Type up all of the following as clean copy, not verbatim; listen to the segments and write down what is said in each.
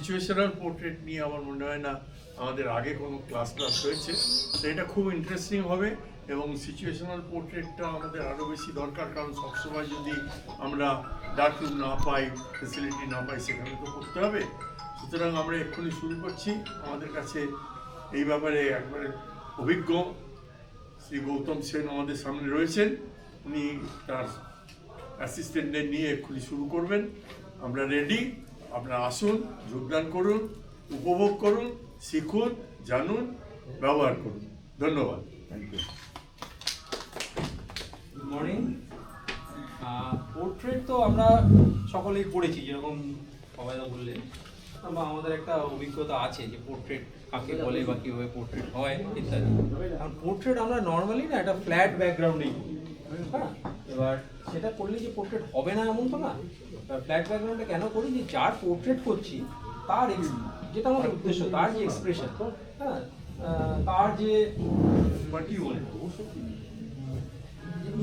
Situational portrait নিয়ে আমার মনে হয় না আমাদের আগে কোনো ক্লাস হয়েছে, তো এটা খুব ইন্টারেস্টিং হবে। এবং সিচুয়েশনাল পোর্ট্রেটটা আমাদের আরও বেশি দরকার, কারণ সবসময় যদি আমরা ডার্ক রুম না পাই, ফেসিলিটি না পাই, সেখানে তো করতে হবে। সুতরাং আমরা এক্ষুনি শুরু করছি। আমাদের কাছে এই ব্যাপারে একবারে অভিজ্ঞ শ্রী গৌতম সেন আমাদের সামনে রয়েছেন। উনি তার অ্যাসিস্ট্যান্টদের নিয়ে এক্ষুনি শুরু করবেন। আমরা রেডি, আপনারা আসুন, যোগদান করুন, উপভোগ করুন, শিখুন, জানুন, ব্যবহার করুন। ধন্যবাদ। Thank you. Good morning. Portrait তো আমরা সকলেই পড়েছি, যেরকম সবাইরা বললেন, বা আমাদের একটা অভিজ্ঞতা আছে যে পোর্ট্রেট কাকে বলে বা কীভাবে পোর্ট্রেট হয় ইত্যাদি। কারণ পোর্ট্রেট আমরা নর্মালি না একটা ফ্ল্যাট ব্যাকগ্রাউন্ডেই করি, হ্যাঁ। এবার সেটা করলে যে পোর্ট্রেট হবে না এমন তো না। ফ্ল্যাট ব্যাকগ্রাউন্ডে কেন করি, যে যার পোর্ট্রেট করছি তার যেটা আমাদের উদ্দেশ্য, তার যে এক্সপ্রেশন, হ্যাঁ, তার যে কি বলে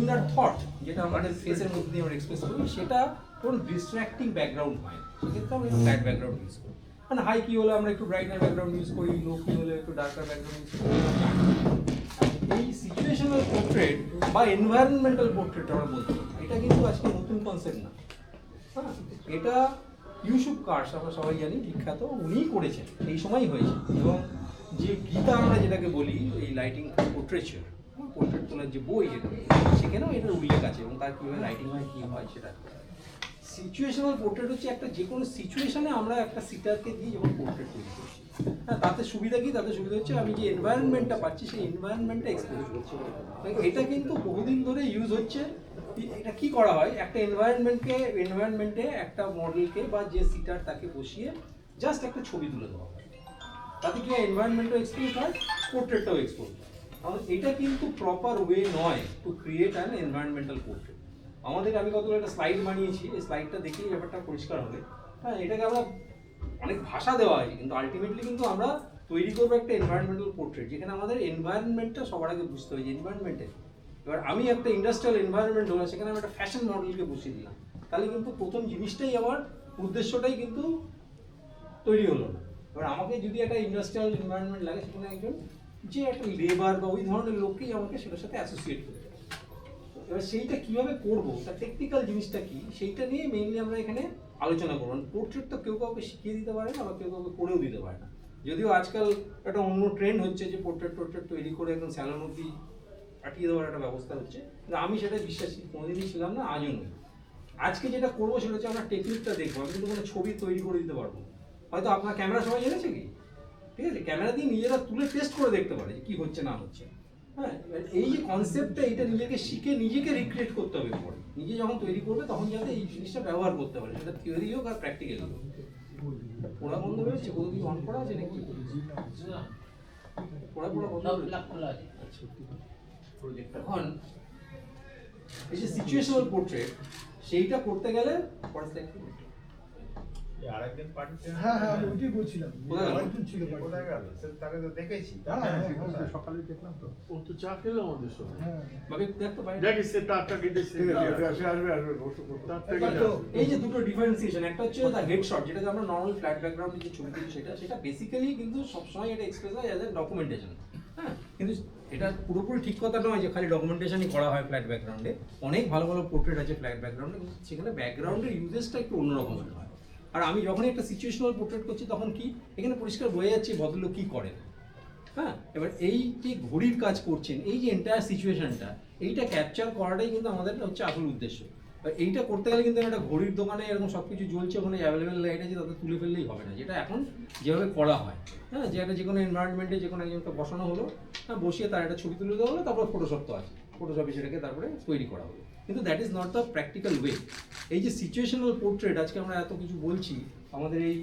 ইনার থট, যেটা আমাদের ফেসের মধ্যে দিয়ে আমরা এক্সপ্রেস করি, সেটা কোনো ডিস্ট্র্যাক্টিং ব্যাকগ্রাউন্ড হয়। সেক্ষেত্রে আমরা একটু ফ্ল্যাট ব্যাকগ্রাউন্ড ইউজ করি। মানে হাই কি হলে আমরা একটু ব্রাইটার ব্যাকগ্রাউন্ড ইউজ করি, লো কি হলে একটু ডার্কার ব্যাকগ্রাউন্ড ইউজ করি। এই সিচুয়েশনাল পোর্ট্রেট বা এনভায়রনমেন্টাল পোর্ট্রেট আমরা বলতে পারি, এটা কিন্তু আজকে নতুন কনসেপ্ট না, হ্যাঁ। এটা ইউসুফ কার্স আমরা সবাই জানি, বিখ্যাত, উনিই করেছেন, এই সময়ই হয়েছে। এবং যে গীতা আমরা যেটাকে বলি, এই লাইটিং পোর্ট্রেচার, পোর্ট্রেট তোলার যে বই, যেটা সেখানেও এটার উল্লেখ আছে এবং তার কীভাবে লাইটিং হয়, কী হয় সেটা। সিচুয়েশনাল পোর্ট্রেট হচ্ছে একটা যে কোনো সিচুয়েশনে আমরা একটা সিটারকে দিয়ে যখন পোর্ট্রেট তৈরি করছি, হ্যাঁ, তাতে সুবিধা কি? তাতে সুবিধা হচ্ছে আমি যে এনভায়রনমেন্টটা পাচ্ছি সেই এনভায়রনমেন্টটা এক্সপ্লোর করছি। এটা কিন্তু বহুদিন ধরে ইউজ হচ্ছে। এটা কি করা হয়, একটা এনভায়রনমেন্টে একটা মডেলকে বা যে সিটার তাকে বসিয়ে জাস্ট একটা ছবি তুলে দেওয়া হয়, তাতে কি এনভায়রনমেন্টও এক্সপোজ হয়, পোর্ট্রেটটাও এক্সপোজ হয়। কারণ এটা কিন্তু প্রপার ওয়ে নয় to create an environmental portrait. আমাদের আমি কতগুলো একটা স্লাইড বানিয়েছি, এই স্লাইডটা দেখলেই ব্যাপারটা পরিষ্কার হবে। হ্যাঁ, এটাকে আমরা অনেক ভাষা দেওয়া হয়েছে, কিন্তু আলটিমেটলি কিন্তু আমরা তৈরি করবো একটা এনভায়রনমেন্টাল পোর্ট্রেট, যেখানে আমাদের এনভায়রনমেন্টটা সবার আগে বুঝতে হবে যে এনভায়রনমেন্টে। এবার আমি একটা ইন্ডাস্ট্রিয়াল এনভায়রনমেন্ট হলো, সেখানে আমি একটা ফ্যাশন মডেলকে বসিয়ে দিলাম, তাহলে কিন্তু প্রথম জিনিসটাই আমার উদ্দেশ্যটাই কিন্তু তৈরি হলো না। এবার আমাকে যদি একটা ইন্ডাস্ট্রিয়াল এনভায়রনমেন্ট লাগে, সেখানে একজন যে একটা লেবার বা ওই ধরনের লোককেই আমাকে সেটার সাথে অ্যাসোসিয়েট করতে হবে। এবার সেইটা কিভাবে করবো, তার টেকনিক্যাল জিনিসটা কি, সেইটা নিয়ে মেইনলি আমরা এখানে আলোচনা করবো। পোর্ট্রেট তো কেউ কাউকে শিখিয়ে দিতে পারে না, বা কেউ কাউকে করেও দিতে পারে না। যদিও আজকাল একটা অন্য ট্রেন্ড হচ্ছে যে পোর্ট্রেট তৈরি করে একদম স্যালন অব্দি পাঠিয়ে দেওয়ার একটা ব্যবস্থা হচ্ছে, কিন্তু আমি সেটা বিশ্বাসী কোনোদিনই ছিলাম না, আজও নই। আজকে যেটা করবো সেটা হচ্ছে আমরা টেকনিকটা দেখবো। আমি কিন্তু কোনো ছবি তৈরি করে দিতে পারবো না। হয়তো আপনার ক্যামেরা সবাই জেনেছে কি, ঠিক আছে, ক্যামেরা দিয়ে নিজেরা তুলে টেস্ট করে দেখতে পারে যে কি হচ্ছে না হচ্ছে। হ্যাঁ, এই যে কনসেপ্টটা, এটা নিজেকে শিখে নিজেকে রিক্রিয়েট করতে হবে পরে। নিজে যখন তৈরি করবে তখন যাতে এই জিনিসটা ব্যবহার করতে পারে, সেটা থিওরি হোক আর প্র্যাকটিক্যাল হোক। পড়া বন্ধ হয়েছে, কোথাও কিছু অন করা আছে নাকি? পড়া বন্ধ হয়েছে। এখন এই যে সিচুয়েশনাল পোর্ট্রেট, সেইটা করতে গেলে পরে স্লাইড আরেকদিন পাঠিয়েছে। হ্যাঁ হ্যাঁ ওইটাই বলছিলাম, কোথায় গেল? আরেকজন ছিল কোথায় গেল? তাকে তো দেখেছি। হ্যাঁ সকালে দেখলাম তো। ও তো চা খেলো আমাদের সঙ্গে। হ্যাঁ ভাবে দেখ তো ভাই, দেখিস সে তারটা কেটেছে। আসবে বসো তারটা এবার কেটে তো এই যে দুটো ডিফারেন্সিয়েশন, একটা হচ্ছে দা হেডশট, যেটাকে আমরা নরমাল ফ্ল্যাট ব্যাকগ্রাউন্ডে যে ছবি তুলি, সেটা বেসিক্যালি কিন্তু সবসময় এটা এক্সপ্রেস হয় অ্যাজ এ ডকুমেন্টেশন। হ্যাঁ, কিন্তু এটা পুরোপুরি ঠিক কথা নয় যে খালি ডকুমেন্টেশনই করা হয় ফ্ল্যাট ব্যাকগ্রাউন্ডে। অনেক ভালো ভালো পোর্ট্রেট আছে ফ্ল্যাট ব্যাকগ্রাউন্ডে, কিন্তু সেখানে ব্যাকগ্রাউন্ডের ইউজেসটা একটু অন্যরকম হয়। আর আমি যখনই একটা সিচুয়েশনাল পোর্ট্রেট করছি, তখন কি এখানে পরিষ্কার বোঝা যাচ্ছে ভদ্রলোক কী করেন। হ্যাঁ, এবার এই যে ঘড়ির কাজ করছেন, এই যে এন্টায়ার সিচুয়েশনটা, এইটা ক্যাপচার করাটাই কিন্তু আমাদের হচ্ছে আসল উদ্দেশ্য। এইটা করতে গেলে কিন্তু একটা ঘড়ির দোকানে এরকম সব কিছু জ্বলছে, ওখানে অ্যাভেলেবেল লাইট আছে, তাতে তুলে ফেললেই হবে না, যেটা এখন যেভাবে করা হয়। হ্যাঁ, যে একটা যে কোনো এনভায়রনমেন্টে যে কোনো একজনকে বসানো হলো, হ্যাঁ, বসিয়ে তার একটা ছবি তুলে দেওয়া হলো, তারপর ফটোশপ তো আছে, ফটোশপে সেটাকে তারপরে তৈরি করা হলো। কিন্তু that is not the practical way. এই যে সিচুয়েশনাল পোর্ট্রেট আজকে আমরা এত কিছু বলছি, আমাদের এই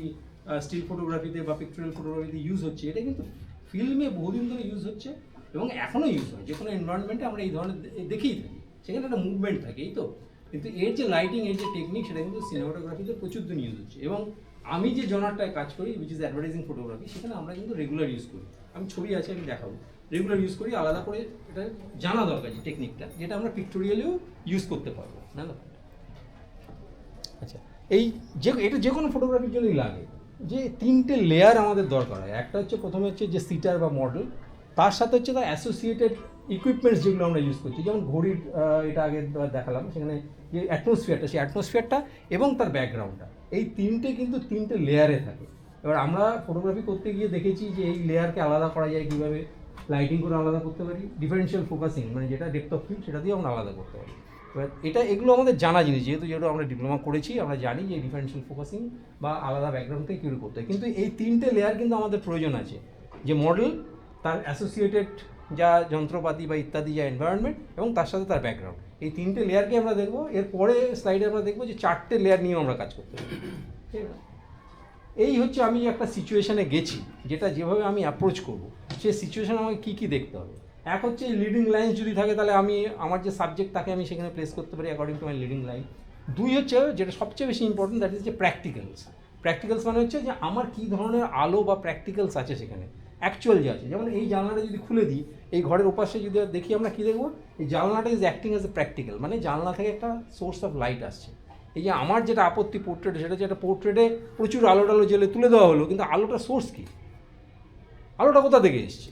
স্টিল ফটোগ্রাফিতে বা পিকচারাল ফটোগ্রাফিতে ইউজ হচ্ছে, এটা কিন্তু ফিল্মে বহুদিন ধরে ইউজ হচ্ছে এবং এখনও ইউজ হয়। যে কোনো এনভায়রনমেন্টে আমরা এই ধরনের দেখেই থাকি, সেখানে একটা মুভমেন্ট থাকে, এই তো। কিন্তু এর যে লাইটিং, এর যে টেকনিক, সেটা কিন্তু সিনেমাটোগ্রাফিতে প্রচুর দিন ইউজ হচ্ছে। এবং আমি যে জনারটায় কাজ করি, উইচ ইজ অ্যাডভার্টাইজিং ফটোগ্রাফি, সেখানে আমরা কিন্তু রেগুলার ইউজ করি। আমি ছবি আছে, আমি দেখাবো, রেগুলার ইউজ করি। আলাদা করে এটা জানা দরকার যে টেকনিকটা, যেটা আমরা পিক্টোরিয়ালেও ইউজ করতে পারবো না। আচ্ছা, এই এটা যে কোনো ফটোগ্রাফির জন্যই লাগে। যে তিনটে লেয়ার আমাদের দরকার হয়। একটা হচ্ছে প্রথমে হচ্ছে যে সিটার বা মডেল, তার সাথে হচ্ছে তার অ্যাসোসিয়েটেড ইকুইপমেন্টস যেগুলো আমরা ইউজ করছি, যেমন ঘড়ির এটা আগে দেখালাম, সেখানে যে অ্যাটমসফিয়ারটা, সেই অ্যাটমসফিয়ারটা এবং তার ব্যাকগ্রাউন্ডটা, এই তিনটে কিন্তু তিনটে লেয়ারে থাকে। এবার আমরা ফটোগ্রাফি করতে গিয়ে দেখেছি যে এই লেয়ারকে আলাদা করা যায় কীভাবে, লাইটিং করে আলাদা করতে পারি, ডিফারেন্সিয়াল ফোকাসিং মানে যেটা ডেপথ অফ ফিল্ড সেটা দিয়ে আমরা আলাদা করতে পারি। এবার এগুলো আমাদের জানা জিনিস, যেহেতু আমরা ডিপ্লোমা করেছি, আমরা জানি যে ডিফারেন্সিয়াল ফোকাসিং বা আলাদা ব্যাকগ্রাউন্ড থেকে কীভাবে করতে হয়। কিন্তু এই তিনটে লেয়ার কিন্তু আমাদের প্রয়োজন আছে, যে মডেল, তার অ্যাসোসিয়েটেড যা যন্ত্রপাতি বা ইত্যাদি যা এনভায়রনমেন্ট, এবং তার সাথে তার ব্যাকগ্রাউন্ড, এই তিনটে লেয়ারকে আমরা দেখবো। এরপরে স্লাইডে আমরা দেখবো যে 4টে লেয়ার নিয়েও আমরা কাজ করতে পারি। ঠিক আছে, এই হচ্ছে আমি একটা সিচুয়েশানে গেছি, যেটা যেভাবে আমি অ্যাপ্রোচ করবো সেই সিচুয়েশানে আমাকে কী কী দেখতে হবে। এক হচ্ছে লিডিং লাইন যদি থাকে, তাহলে আমি আমার যে সাবজেক্ট তাকে আমি সেখানে প্লেস করতে পারি according to my leading line. দুই হচ্ছে যেটা সবচেয়ে বেশি ইম্পর্টেন্ট, দ্যাট ইজ যে প্র্যাকটিক্যালস। প্র্যাকটিক্যালস মানে হচ্ছে যে আমার কী ধরনের আলো বা প্র্যাকটিক্যালস আছে সেখানে, অ্যাকচুয়াল যে আছে। যেমন এই জানলাটা যদি খুলে দিই, এই ঘরের ওপাশে যদি দেখি, আমরা কী দেখবো, এই জানলাটা is acting as a practical, মানে জানলা থেকে একটা সোর্স অফ লাইট আসছে। এই যে আমার যেটা আপত্তি পোর্ট্রেটে, সেটা হচ্ছে একটা পোর্ট্রেটে প্রচুর আলো টালো জেলে তুলে দেওয়া হলো, কিন্তু আলোটার সোর্স কী, আলোটা কোথা থেকে এসছে,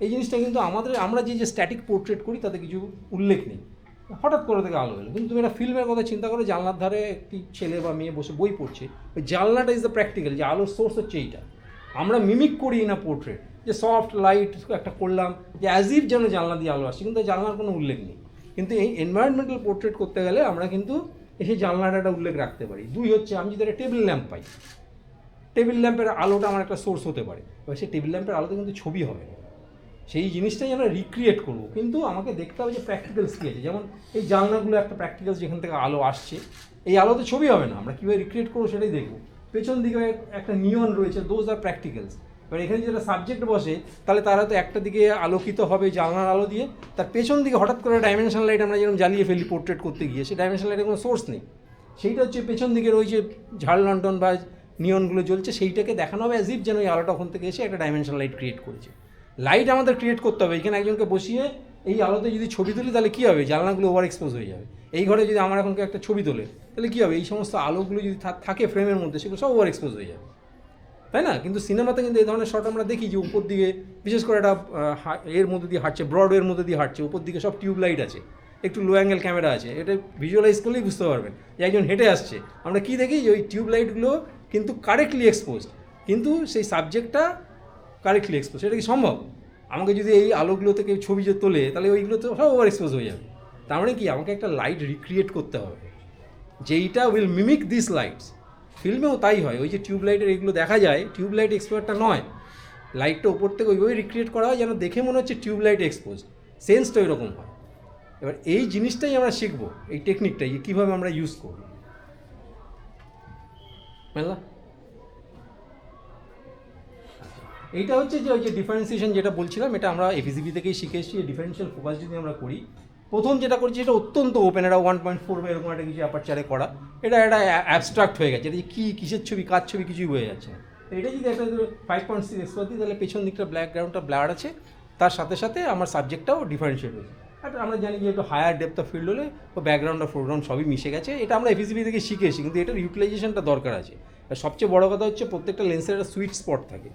এই জিনিসটা কিন্তু আমরা যে স্ট্যাটিক পোর্ট্রেট করি তাতে কিছু উল্লেখ নেই। হঠাৎ করে থেকে আলো এলো, কিন্তু তুমি একটা ফিল্মের কথা চিন্তা করো, জানলার ধারে একটি ছেলে বা মেয়ে বসে বই পড়ছে, ওই জানলাটা ইজ দ্য প্র্যাকটিক্যাল, যে আলোর সোর্স হচ্ছে এইটা। আমরা মিমিক করি না পোর্ট্রেট, যে সফট লাইট একটা করলাম, যে অ্যাজ ইফ যেন জানলা দিয়ে আলো আসছে, কিন্তু জানলার কোনো উল্লেখ নেই। কিন্তু এই এনভায়রনমেন্টাল পোর্ট্রেট করতে গেলে আমরা কিন্তু সেই জানলাটা একটা উল্লেখ রাখতে পারি। দুই হচ্ছে আমি যদি একটা টেবিল ল্যাম্প পাই, টেবিল ল্যাম্পের আলোটা আমার একটা সোর্স হতে পারে, এবার সেই টেবিল ল্যাম্পের আলোতে কিন্তু ছবি হবে না, সেই জিনিসটাই আমরা রিক্রিয়েট করবো। কিন্তু আমাকে দেখতে হবে যে প্র্যাকটিক্যালস কী আছে। যেমন এই জানলাগুলো একটা প্র্যাকটিক্যালস, যেখান থেকে আলো আসছে, এই আলোতে ছবি হবে না, আমরা কীভাবে রিক্রিয়েট করবো সেটাই দেখবো। পেছন দিকে একটা নিয়ন রয়েছে, দোজ আর প্র্যাকটিক্যালস। এবার এখানে যেটা সাবজেক্ট বসে, তাহলে তার হয়তো একটা দিকে আলোকিত হবে জানলার আলো দিয়ে, তার পেছন দিকে হঠাৎ করে ডাইমেনশন লাইট আমরা যেরকম জ্বালিয়ে ফেলি পোর্ট্রেট করতে গিয়ে, সেই ডাইমেনশন লাইটের কোনো সোর্স নেই। সেইটা হচ্ছে পেছন দিকে রয়েছে ঝাল লন্ঠন বা নিয়নগুলো জ্বলছে, সেইটাকে দেখানো হবে অ্যাজ ইফ যেন এই আলোটা ওখান থেকে এসে একটা ডাইমেনশন লাইট ক্রিয়েট করেছে। লাইট আমাদের ক্রিয়েট করতে হবে। এখানে একজনকে বসিয়ে এই আলোতে যদি ছবি তুলি, তাহলে কী হবে, জানলাগুলো ওভার এক্সপোজ হয়ে যাবে। এই ঘরে যদি আমার এখনকে একটা ছবি তোলে, তাহলে কী হবে, এই সমস্ত আলোগুলো যদি থাকে ফ্রেমের মধ্যে, সেগুলো সব ওভার এক্সপোজ হয়ে যাবে, তাই না? কিন্তু সিনেমাতে কিন্তু এই ধরনের শট আমরা দেখি, যে উপর দিকে বিশেষ করে একটা এর মধ্যে দিয়ে হাঁটছে, ব্রডওয়ের মধ্যে দিয়ে হাঁটছে, উপর দিকে সব টিউব লাইট আছে, একটু লো অ্যাঙ্গেল ক্যামেরা আছে, এটা ভিজুয়ালাইজ করলেই বুঝতে পারবেন যে একজন হেঁটে আসছে। আমরা কী দেখি, যে ওই টিউব লাইটগুলো কিন্তু কারেক্টলি এক্সপোজ, কিন্তু সেই সাবজেক্টটা কারেক্টলি এক্সপোজ। সেটা কি সম্ভব? আমাকে যদি এই আলোগুলো থেকে ছবি যে তোলে, তাহলে ওইগুলো তো সব ওভার এক্সপোজ হয়ে যাবে। তার মানে কি, আমাকে একটা লাইট রিক্রিয়েট করতে হবে, যেইটা উইল মিমিক দিস লাইটস। ফিল্মেও তাই হয়, ওই যে টিউব লাইটের এইগুলো দেখা যায়, টিউব লাইট এক্সপোজারটা নয়, লাইটটা উপর থেকে ওইভাবে রিক্রিয়েট করা হয় যেন দেখে মনে হচ্ছে টিউব লাইট এক্সপোজ, সেন্সটা ওইরকম হয়। এবার এই জিনিসটাই আমরা শিখবো, এই টেকনিকটাই কীভাবে আমরা ইউজ করব, বুঝলা? এইটা হচ্ছে যে ওই যে ডিফারেন্সিয়েশন যেটা বলছিলাম, এটা আমরা এফিসিবি থেকেই শিখে এসেছি। ডিফারেন্সিয়াল ফোকাস যদি আমরা করি, প্রথম যেটা করছি এটা অত্যন্ত ওপেন, এটা 1.4 বা এরকম একটা কিছু অ্যাপারচারে করা, এটা একটা অ্যাবস্ট্রাক্ট হয়ে গেছে, এটা যে কী কিসের ছবি কার ছবি কিছুই বোঝা যাচ্ছে না। তো এটা যদি একটা 5.6 এক্সপার দিই, তাহলে পেছন দিকটা ব্যাকগ্রাউন্ডটা ব্লার আছে, তার সাথে সাথে আমার সাবজেক্টটাও ডিফারেন্সিয়েট হয়েছে। আর আমরা জানি যে একটু হায়ার ডেপথ অফ ফিল্ড হলে ও ব্যাকগ্রাউন্ড আর ফোরগ্রাউন্ড সবই মিশে গেছে। এটা আমরা এফিসিবি থেকে শিখেছি, কিন্তু এটার ইউটিলাইজেশনটা দরকার আছে। আর সবচেয়ে বড় কথা হচ্ছে প্রত্যেকটা লেন্সের একটা সুইট স্পট থাকে।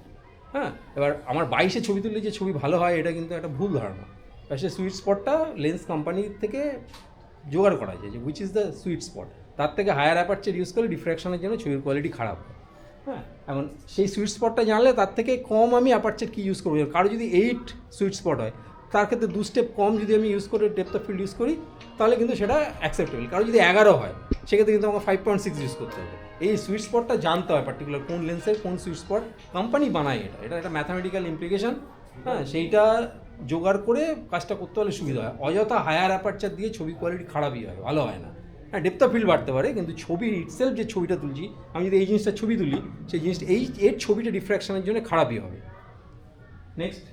হ্যাঁ, এবার আমার 22-এ ছবি তুললে যে ছবি ভালো হয়, এটা কিন্তু একটা ভুল ধারণা। আর সেই সুইট স্পটটা লেন্স কোম্পানি থেকে জোগাড় করা যায়, যে which is the sweet spot. তার থেকে হায়ার অ্যাপারচার ইউজ করে ডিফ্র্যাকশনের জন্য ছবির কোয়ালিটি খারাপ হয়। হ্যাঁ, এখন সেই সুইট স্পটটা জানলে তার থেকে কম আমি অ্যাপারচার কী ইউজ করবো। কারো যদি 8 সুইট স্পট হয়, তার ক্ষেত্রে 2 স্টেপ কম যদি আমি ইউজ করে ডেপথ অফ ফিল্ড ইউজ করি, তাহলে কিন্তু সেটা অ্যাকসেপ্টেবল। কারো যদি 11 হয়, সেক্ষেত্রে কিন্তু আমাকে 5.6 ইউজ করতে হবে। এই সুইট স্পটটা জানতে হয়, পার্টিকুলার কোন লেন্সের কোন সুইট স্পট কোম্পানি বানায়, এটা একটা ম্যাথামেটিক্যাল ইমপ্লিকেশন। হ্যাঁ, সেইটা জোগাড় করে কাজটা করতে হলে সুবিধা হয়। অযথা হায়ার অ্যাপারচার দিয়ে ছবি কোয়ালিটি খারাপই হয়, ভালো হয় না। হ্যাঁ, ডেপথ অফ ফিল্ড বাড়তে পারে, কিন্তু ছবি ইটসেলফ যে ছবিটা তুলছি, আমি যদি এই জিনিসটা ছবি তুলি, সেই জিনিসটা এর ছবিটা ডিফ্র্যাকশনের জন্য খারাপই হবে। নেক্সট,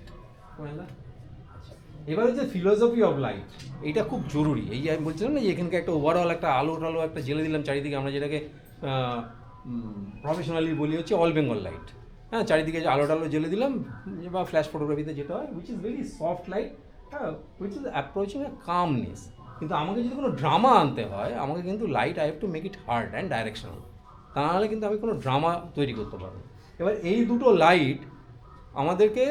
এবার হচ্ছে ফিলোসফি অফ লাইট। এইটা খুব জরুরি। এই যে আমি বলছিলাম না, যে এখানকার একটা ওভারঅল একটা আলো একটা জেলে দিলাম চারিদিকে, আমরা যেটাকে প্রফেশনালি বলি হচ্ছে অল বেঙ্গল লাইট। হ্যাঁ, চারিদিকে যে আলো জেলে দিলাম, বা ফ্ল্যাশ ফটোগ্রাফিতে যেটা হয়, which is very soft light, হ্যাঁ, which is approaching a calmness. কিন্তু আমাকে যদি কোনো ড্রামা আনতে হয়, আমাকে কিন্তু light I have to make it hard and directional, তা নাহলে কিন্তু আমি কোনো ড্রামা তৈরি করতে পারবো। এবার এই দুটো লাইট আমাদেরকে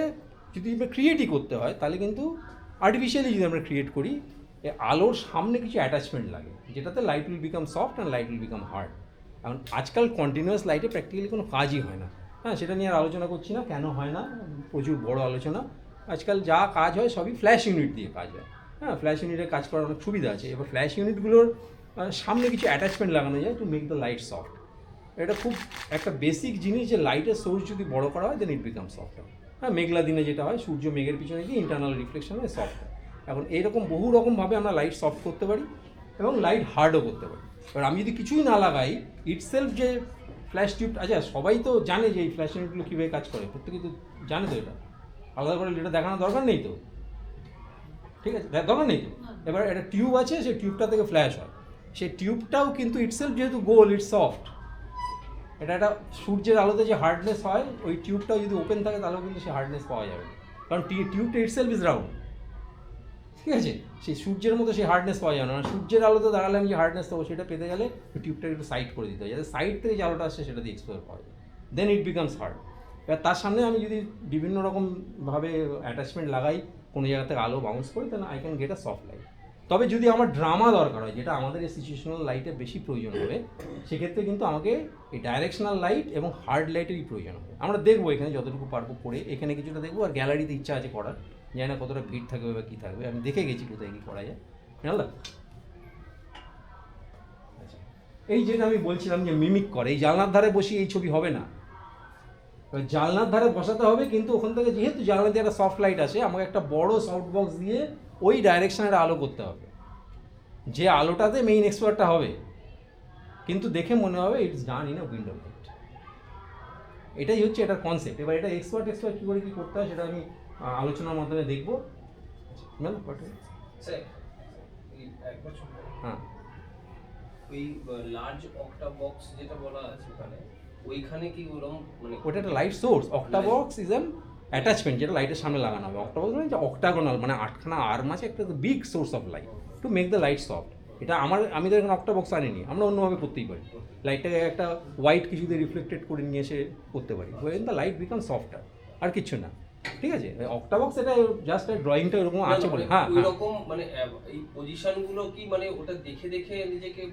যদি ক্রিয়েটই করতে হয় তাহলে কিন্তু আর্টিফিশিয়ালি যদি আমরা ক্রিয়েট করি এই আলোর সামনে কিছু অ্যাটাচমেন্ট লাগে যেটাতে light will become soft and light will become hard. এখন আজকাল কন্টিনিউয়াস লাইটে প্র্যাকটিক্যালি কোনো কাজই হয় না। হ্যাঁ, সেটা নিয়ে আর আলোচনা করছি না, কেন হয় না, প্রচুর বড় আলোচনা। আজকাল যা কাজ হয় সবই ফ্ল্যাশ ইউনিট দিয়ে কাজ হয়। হ্যাঁ, ফ্ল্যাশ ইউনিটে কাজ করার অনেক সুবিধা আছে। এবার ফ্ল্যাশ ইউনিটগুলোর সামনে কিছু অ্যাটাচমেন্ট লাগানো যায় to make the light soft. এটা খুব একটা বেসিক জিনিস যে লাইটের সোর্স যদি বড় করা হয় দেন ইট বিকাম সফট। হ্যাঁ, মেঘলা দিনে যেটা হয় সূর্য মেঘের পিছনে গিয়ে ইন্টারনাল রিফ্লেকশন হয়, সফট হয়। এখন এইরকম বহু রকমভাবে আমরা লাইট সফট করতে পারি এবং লাইট হার্ডও করতে পারি। এবার আমি যদি কিছুই না লাগাই ইটসেলফ যে ফ্ল্যাশ টিউব, আচ্ছা সবাই তো জানে যে এই ফ্ল্যাশ ইউনিটগুলো কীভাবে কাজ করে, প্রত্যেকেই তো জানে, তো এটা আলাদা করে এটা দেখানোর দরকার নেই তো, ঠিক আছে, দরকার নেই তো। এবার একটা টিউব আছে, সেই টিউবটা থেকে ফ্ল্যাশ হয়, সেই টিউবটাও কিন্তু ইটসেলফ যেহেতু গোল, ইটস সফট। এটা একটা সূর্যের আলোতে যে হার্ডনেস হয় ওই টিউবটাও যদি ওপেন থাকে তাহলেও কিন্তু সে হার্ডনেস পাওয়া যাবে না, কারণ টিউবটা ইটসেলফ ইজ রাউন্ড, ঠিক আছে। সেই সূর্যের মতো সেই হার্ডনেস পাওয়া যাবে না। সূর্যের আলোতে দাঁড়ালে আমি যে হার্ডনেস পাবো সেটা পেতে গেলে ওই টিউবটাকে একটু সাইড করে দিতে হয়, যাতে সাইড থেকে যে আলোটা আসছে সেটা দিয়ে এক্সপ্লোর পাওয়া যায়, দেন ইট বিকামস হার্ড। এবার তার সামনে আমি যদি বিভিন্ন রকমভাবে অ্যাটাচমেন্ট লাগাই, কোনো জায়গা থেকে আলো বাউন্স করি, তাহলে I can get a soft light. তবে যদি আমার ড্রামা দরকার হয়, যেটা আমাদের এই সিচুয়েশনাল লাইটে বেশি প্রয়োজন হবে, সেক্ষেত্রে কিন্তু আমাকে এই ডাইরেকশনাল লাইট এবং হার্ড লাইটেরই প্রয়োজন হবে। আমরা দেখবো এখানে যতটুকু পারবো করে, এখানে কিছুটা দেখবো, আর গ্যালারিতে ইচ্ছা আছে করার, জানি না কতটা ভিড় থাকবে বা কী থাকবে, আমি দেখে গেছি কোথায় কী করা যায়, জানলাম। আচ্ছা, এই যেটা আমি বলছিলাম যে মিমিক করে, এই জানলার ধারে বসি এই ছবি হবে না, এবার জানলার ধারে বসাতে হবে, কিন্তু ওখান থেকে যেহেতু জানলা দিয়ে একটা সফট লাইট আসে, আমাকে একটা বড় সফট বক্স দিয়ে ওই ডাইরেকশনের আলো করতে হবে, যে আলোটাতে মেইন এক্সপার্টটা হবে, কিন্তু দেখে মনে হবে it's done in a window light. এটাই হচ্ছে এটার কনসেপ্ট। এবার এটা এক্সপার্ট কী করে কী করতে হয় সেটা আমি আলোচনার মাধ্যমে দেখবো। স্যার একবার ছোট, হ্যাঁ, ওই লার্জ অক্টা বক্স যেটা বলা আছে ওখানে, ওইখানে কি ওরকম মানে ওটা একটা light source. Octa box is an attachment যেটা লাইটের সামনে লাগানো হবে। অক্টা বক্স মানে অক্টাগোনাল, মানে 8খানা আর্ম আছে, একটা big source of light to make the light soft. এটা আমি তো এখানে অক্টা বক্স আনিনি, আমরা অন্যভাবে করতেই পারি। লাইটটাকে একটা হোয়াইট কিছু দিয়ে রিফ্লেক্টেড করে নিয়ে এসে করতে পারি, দ্য লাইট বিকাম সফটার, আর কিছু না, ঠিক আছে। অক্টা বক্স এটা জাস্ট ড্রয়িংটা এরকম আছে বলে। হ্যাঁ, ওইরকম মানে এই পজিশনগুলো কি মানে ওটা দেখে দেখে নিজেকে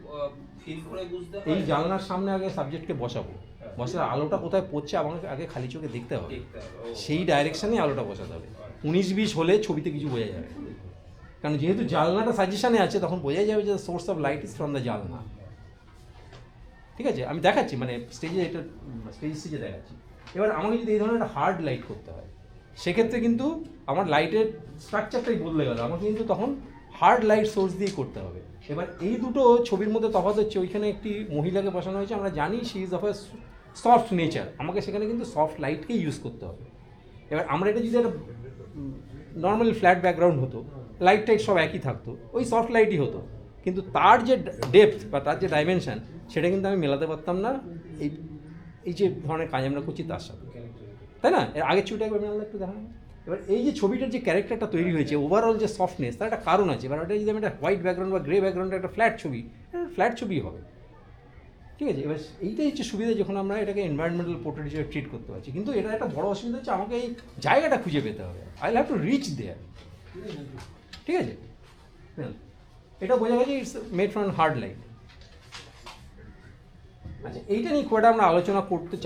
ফিল করে বুঝতে হয়? এই জানলার সামনে আগে সাবজেক্টকে বসাবো, বসার আলোটা কোথায় পড়ছে আমাকে আগে খালি চোখে দেখতে হবে, সেই ডাইরেকশনে আলোটা বসাতে হবে। 19-20 হলে ছবিতে কিছু বোঝা যাবে, কারণ যেহেতু জানলাটা সাজেশনে আছে তখন বোঝা যাবে যে source of light is from the জানলা, ঠিক আছে। আমি দেখাচ্ছি, মানে স্টেজে দেখাচ্ছি। এবার আমাকে যদি এই ধরনের একটা হার্ড লাইট করতে হয়, সেক্ষেত্রে কিন্তু আমার লাইটের স্ট্রাকচারটাই বদলে গেল, আমাকে কিন্তু তখন হার্ড লাইট সোর্স দিয়েই করতে হবে। এবার এই দুটো ছবির মধ্যে তফাৎ হচ্ছে, ওইখানে একটি মহিলাকে বসানো হয়েছে, আমরা জানি she is of a soft nature, আমাকে সেখানে কিন্তু সফট লাইটকেই ইউজ করতে হবে। এবার আমরা এটা যদি একটা নর্মাল ফ্ল্যাট ব্যাকগ্রাউন্ড হতো, লাইট টাইট সব একই থাকতো, ওই সফট লাইটই হতো, কিন্তু তার যে ডেপথ বা তার যে ডাইমেনশান সেটা কিন্তু আমি মেলাতে পারতাম না এই যে ধরনের কাজ আমরা করছি তার সাথে, তাই না। এর আগের ছবিটা একবার মেলাতে একটু দেখানো। এবার এই যে ছবিটার যে ক্যারেক্টারটা তৈরি হয়েছে, ওভারঅল যে সফটনেস, তার একটা কারণ আছে। এবার ওটা যদি আমি একটা হোয়াইট ব্যাকগ্রাউন্ড বা গ্রে ব্যাকগ্রাউন্ডের একটা ফ্ল্যাট ছবি হবে, ঠিক আছে। এবার এইটাই হচ্ছে সুবিধা যখন আমরা এটাকে এনভায়রনমেন্টাল পোর্ট্রেট হিসেবে ট্রিট করতে পারছি। কিন্তু এটা একটা বড় অসুবিধা হচ্ছে, আমাকে এই জায়গাটা খুঁজে পেতে হবে, আই হ্যাভ টু রিচ দেয়ার, ঠিক আছে। এটা বোঝা গেছে it's made from hard light. আচ্ছা, এইটা নিয়ে খুব একটা আমরা আলোচনা করতে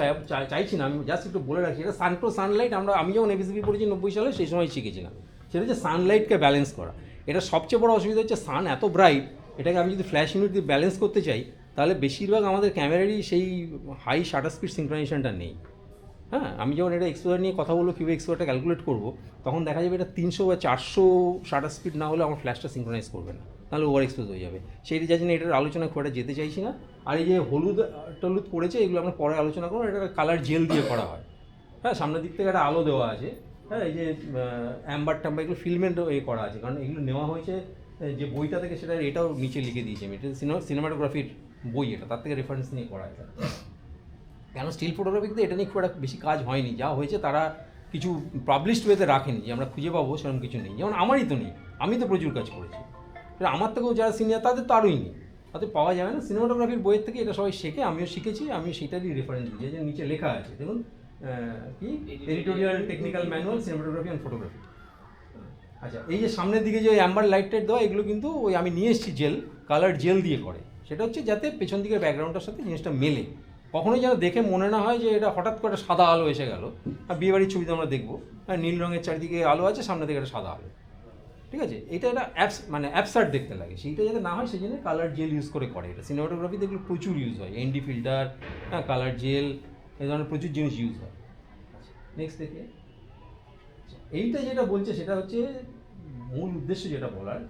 চাইছি না, আমি জাস্ট একটু বলে রাখি। এটা সানলাইট আমি যখন এবিসিপি পড়েছি 90 সালে, সেই সময় শিখেছিলাম। সেটা হচ্ছে সানলাইটকে ব্যালেন্স করা। এটা সবচেয়ে বড় অসুবিধা হচ্ছে সান এত ব্রাইট, এটাকে আমি যদি ফ্ল্যাশ ইউনিট দিয়ে ব্যালেন্স করতে চাই, তাহলে বেশিরভাগ আমাদের ক্যামেরারই সেই হাই শাটার স্পিড সিনক্রোনাইজেশনটা নেই। হ্যাঁ, আমি যখন এটা এক্সপোজার নিয়ে কথা বলবো কীভাবে এক্সপোজারটা ক্যালকুলেট করবো, তখন দেখা যাবে এটা 300 বা 400 শাটার স্পিড না হলে আমার ফ্ল্যাশটা সিনক্রোনাইজ করবে না, তাহলে ওভার এক্সপোজ হয়ে যাবে। সেইটা যার জন্য এটার আলোচনা খুব একটা যেতে চাইছি না। আর এই যে হলুদ টলুদ করেছে, এগুলো আমরা পরে আলোচনা করবো। এটা কালার জেল দিয়ে করা হয়। হ্যাঁ, সামনের দিক থেকে একটা আলো দেওয়া আছে। হ্যাঁ, এই যে অ্যাম্বার ট্যাম্বার এগুলো ফিল্মেন্ট করা আছে, কারণ এগুলো নেওয়া হয়েছে যে বইটা থেকে, সেটা এটাও নিচে লিখে দিয়েছি আমি, এটা সিনেমাটোগ্রাফির বই, এটা তার থেকে রেফারেন্স নিয়ে করা আছে। কেন স্টিল ফটোগ্রাফিতে এটা নিয়ে খুব একটা বেশি কাজ হয়নি, যা হয়েছে তারা কিছু পাবলিশড ওয়েতে রাখেনি যে আমরা খুঁজে পাবো, সেরকম কিছু নেই। যেমন আমারই তো নেই, আমি তো প্রচুর কাজ করেছি, আমার থেকেও যারা সিনিয়র তাদের তো আরোই নেই, তাদের পাওয়া যাবে না। সিনেমাটোগ্রাফির বইয়ের থেকে এটা সবাই শেখে, আমিও শিখেছি, আমি সেটারই রেফারেন্স দিই, যে নিচে লেখা আছে দেখুন, কি editorial technical manual cinematography and photography. আচ্ছা, এই যে সামনের দিকে যে অ্যাম্বার লাইট টাইট দেওয়া, এগুলো কিন্তু ওই আমি নিয়ে এসেছি জেল, কালার জেল দিয়ে করে। সেটা হচ্ছে যাতে পেছন দিকের ব্যাকগ্রাউন্ডটার সাথে জিনিসটা মেলে, কখনোই যেন দেখে মনে না হয় যে এটা হঠাৎ করে সাদা আলো এসে গেল। আর বিয়েবাড়ির ছবিতে আমরা দেখবো নীল রঙের চারিদিকে আলো আছে, সামনে দিকে একটা সাদা আলো, ঠিক আছে, এটা একটা অ্যাবসার্ড দেখতে লাগে, সেইটা যাতে না হয় সেই জন্য কালার জেল ইউজ করে এটা সিনেমাটোগ্রাফিতে এগুলো প্রচুর ইউজ হয়, এনডি ফিল্টার, হ্যাঁ, কালার জেল, এই ধরনের প্রচুর জিনিস ইউজ হয়। নেক্সট দেখে এইটা যেটা বলছে সেটা হচ্ছে মূল উদ্দেশ্য যেটা বলার,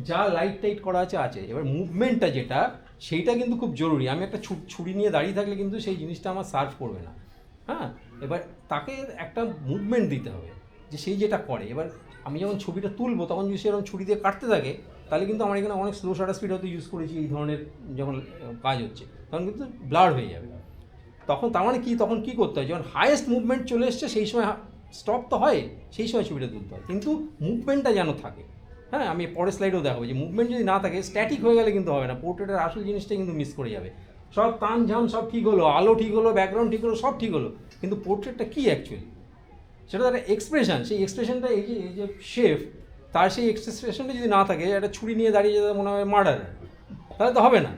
যা লাইট টাইট করা আছে, এবার মুভমেন্টটা যেটা সেইটা কিন্তু খুব জরুরি। আমি একটা ছুরি নিয়ে দাঁড়িয়ে থাকলে কিন্তু সেই জিনিসটা আমার সার্ভ করবে না, হ্যাঁ, এবার তাকে একটা মুভমেন্ট দিতে হবে যে সেই যেটা করে। এবার আমি যখন ছবিটা তুলবো তখন যদি সেরকম ছুরি দিয়ে কাটতে থাকে, তাহলে কিন্তু আমার এখানে অনেক স্লো শাটার স্পিড হয়তো ইউজ করেছি এই ধরনের যখন কাজ হচ্ছে, তখন কিন্তু ব্লার হয়ে যাবে। তখন তার মানে কি, তখন কী করতে হয়, যখন হায়েস্ট মুভমেন্ট চলে এসছে সেই সময় স্টপ তো হয়, সেই সময় ছবিটা তুলতে হয়, কিন্তু মুভমেন্টটা যেন থাকে। হ্যাঁ, আমি পরের স্লাইডেও দেখাবো যে মুভমেন্ট যদি না থাকে, স্ট্যাটিক হয়ে গেলে কিন্তু হবে না, পোর্ট্রেটের আসল জিনিসটা কিন্তু মিস করে যাবে। সব তান ঝাম সব ঠিক হলো, আলো ঠিক হলো, ব্যাকগ্রাউন্ড ঠিক হলো, সব ঠিক হলো, কিন্তু পোর্ট্রেটটা কী অ্যাকচুয়ালি, সেটা একটা এক্সপ্রেশন, সেই এক্সপ্রেশনটা এই যে শেফ, তার সেই এক্সপ্রেশনটা যদি না থাকে, একটা ছুরি নিয়ে দাঁড়িয়ে যেতে মনে হয় মার্ডার, তাহলে তো হবে না।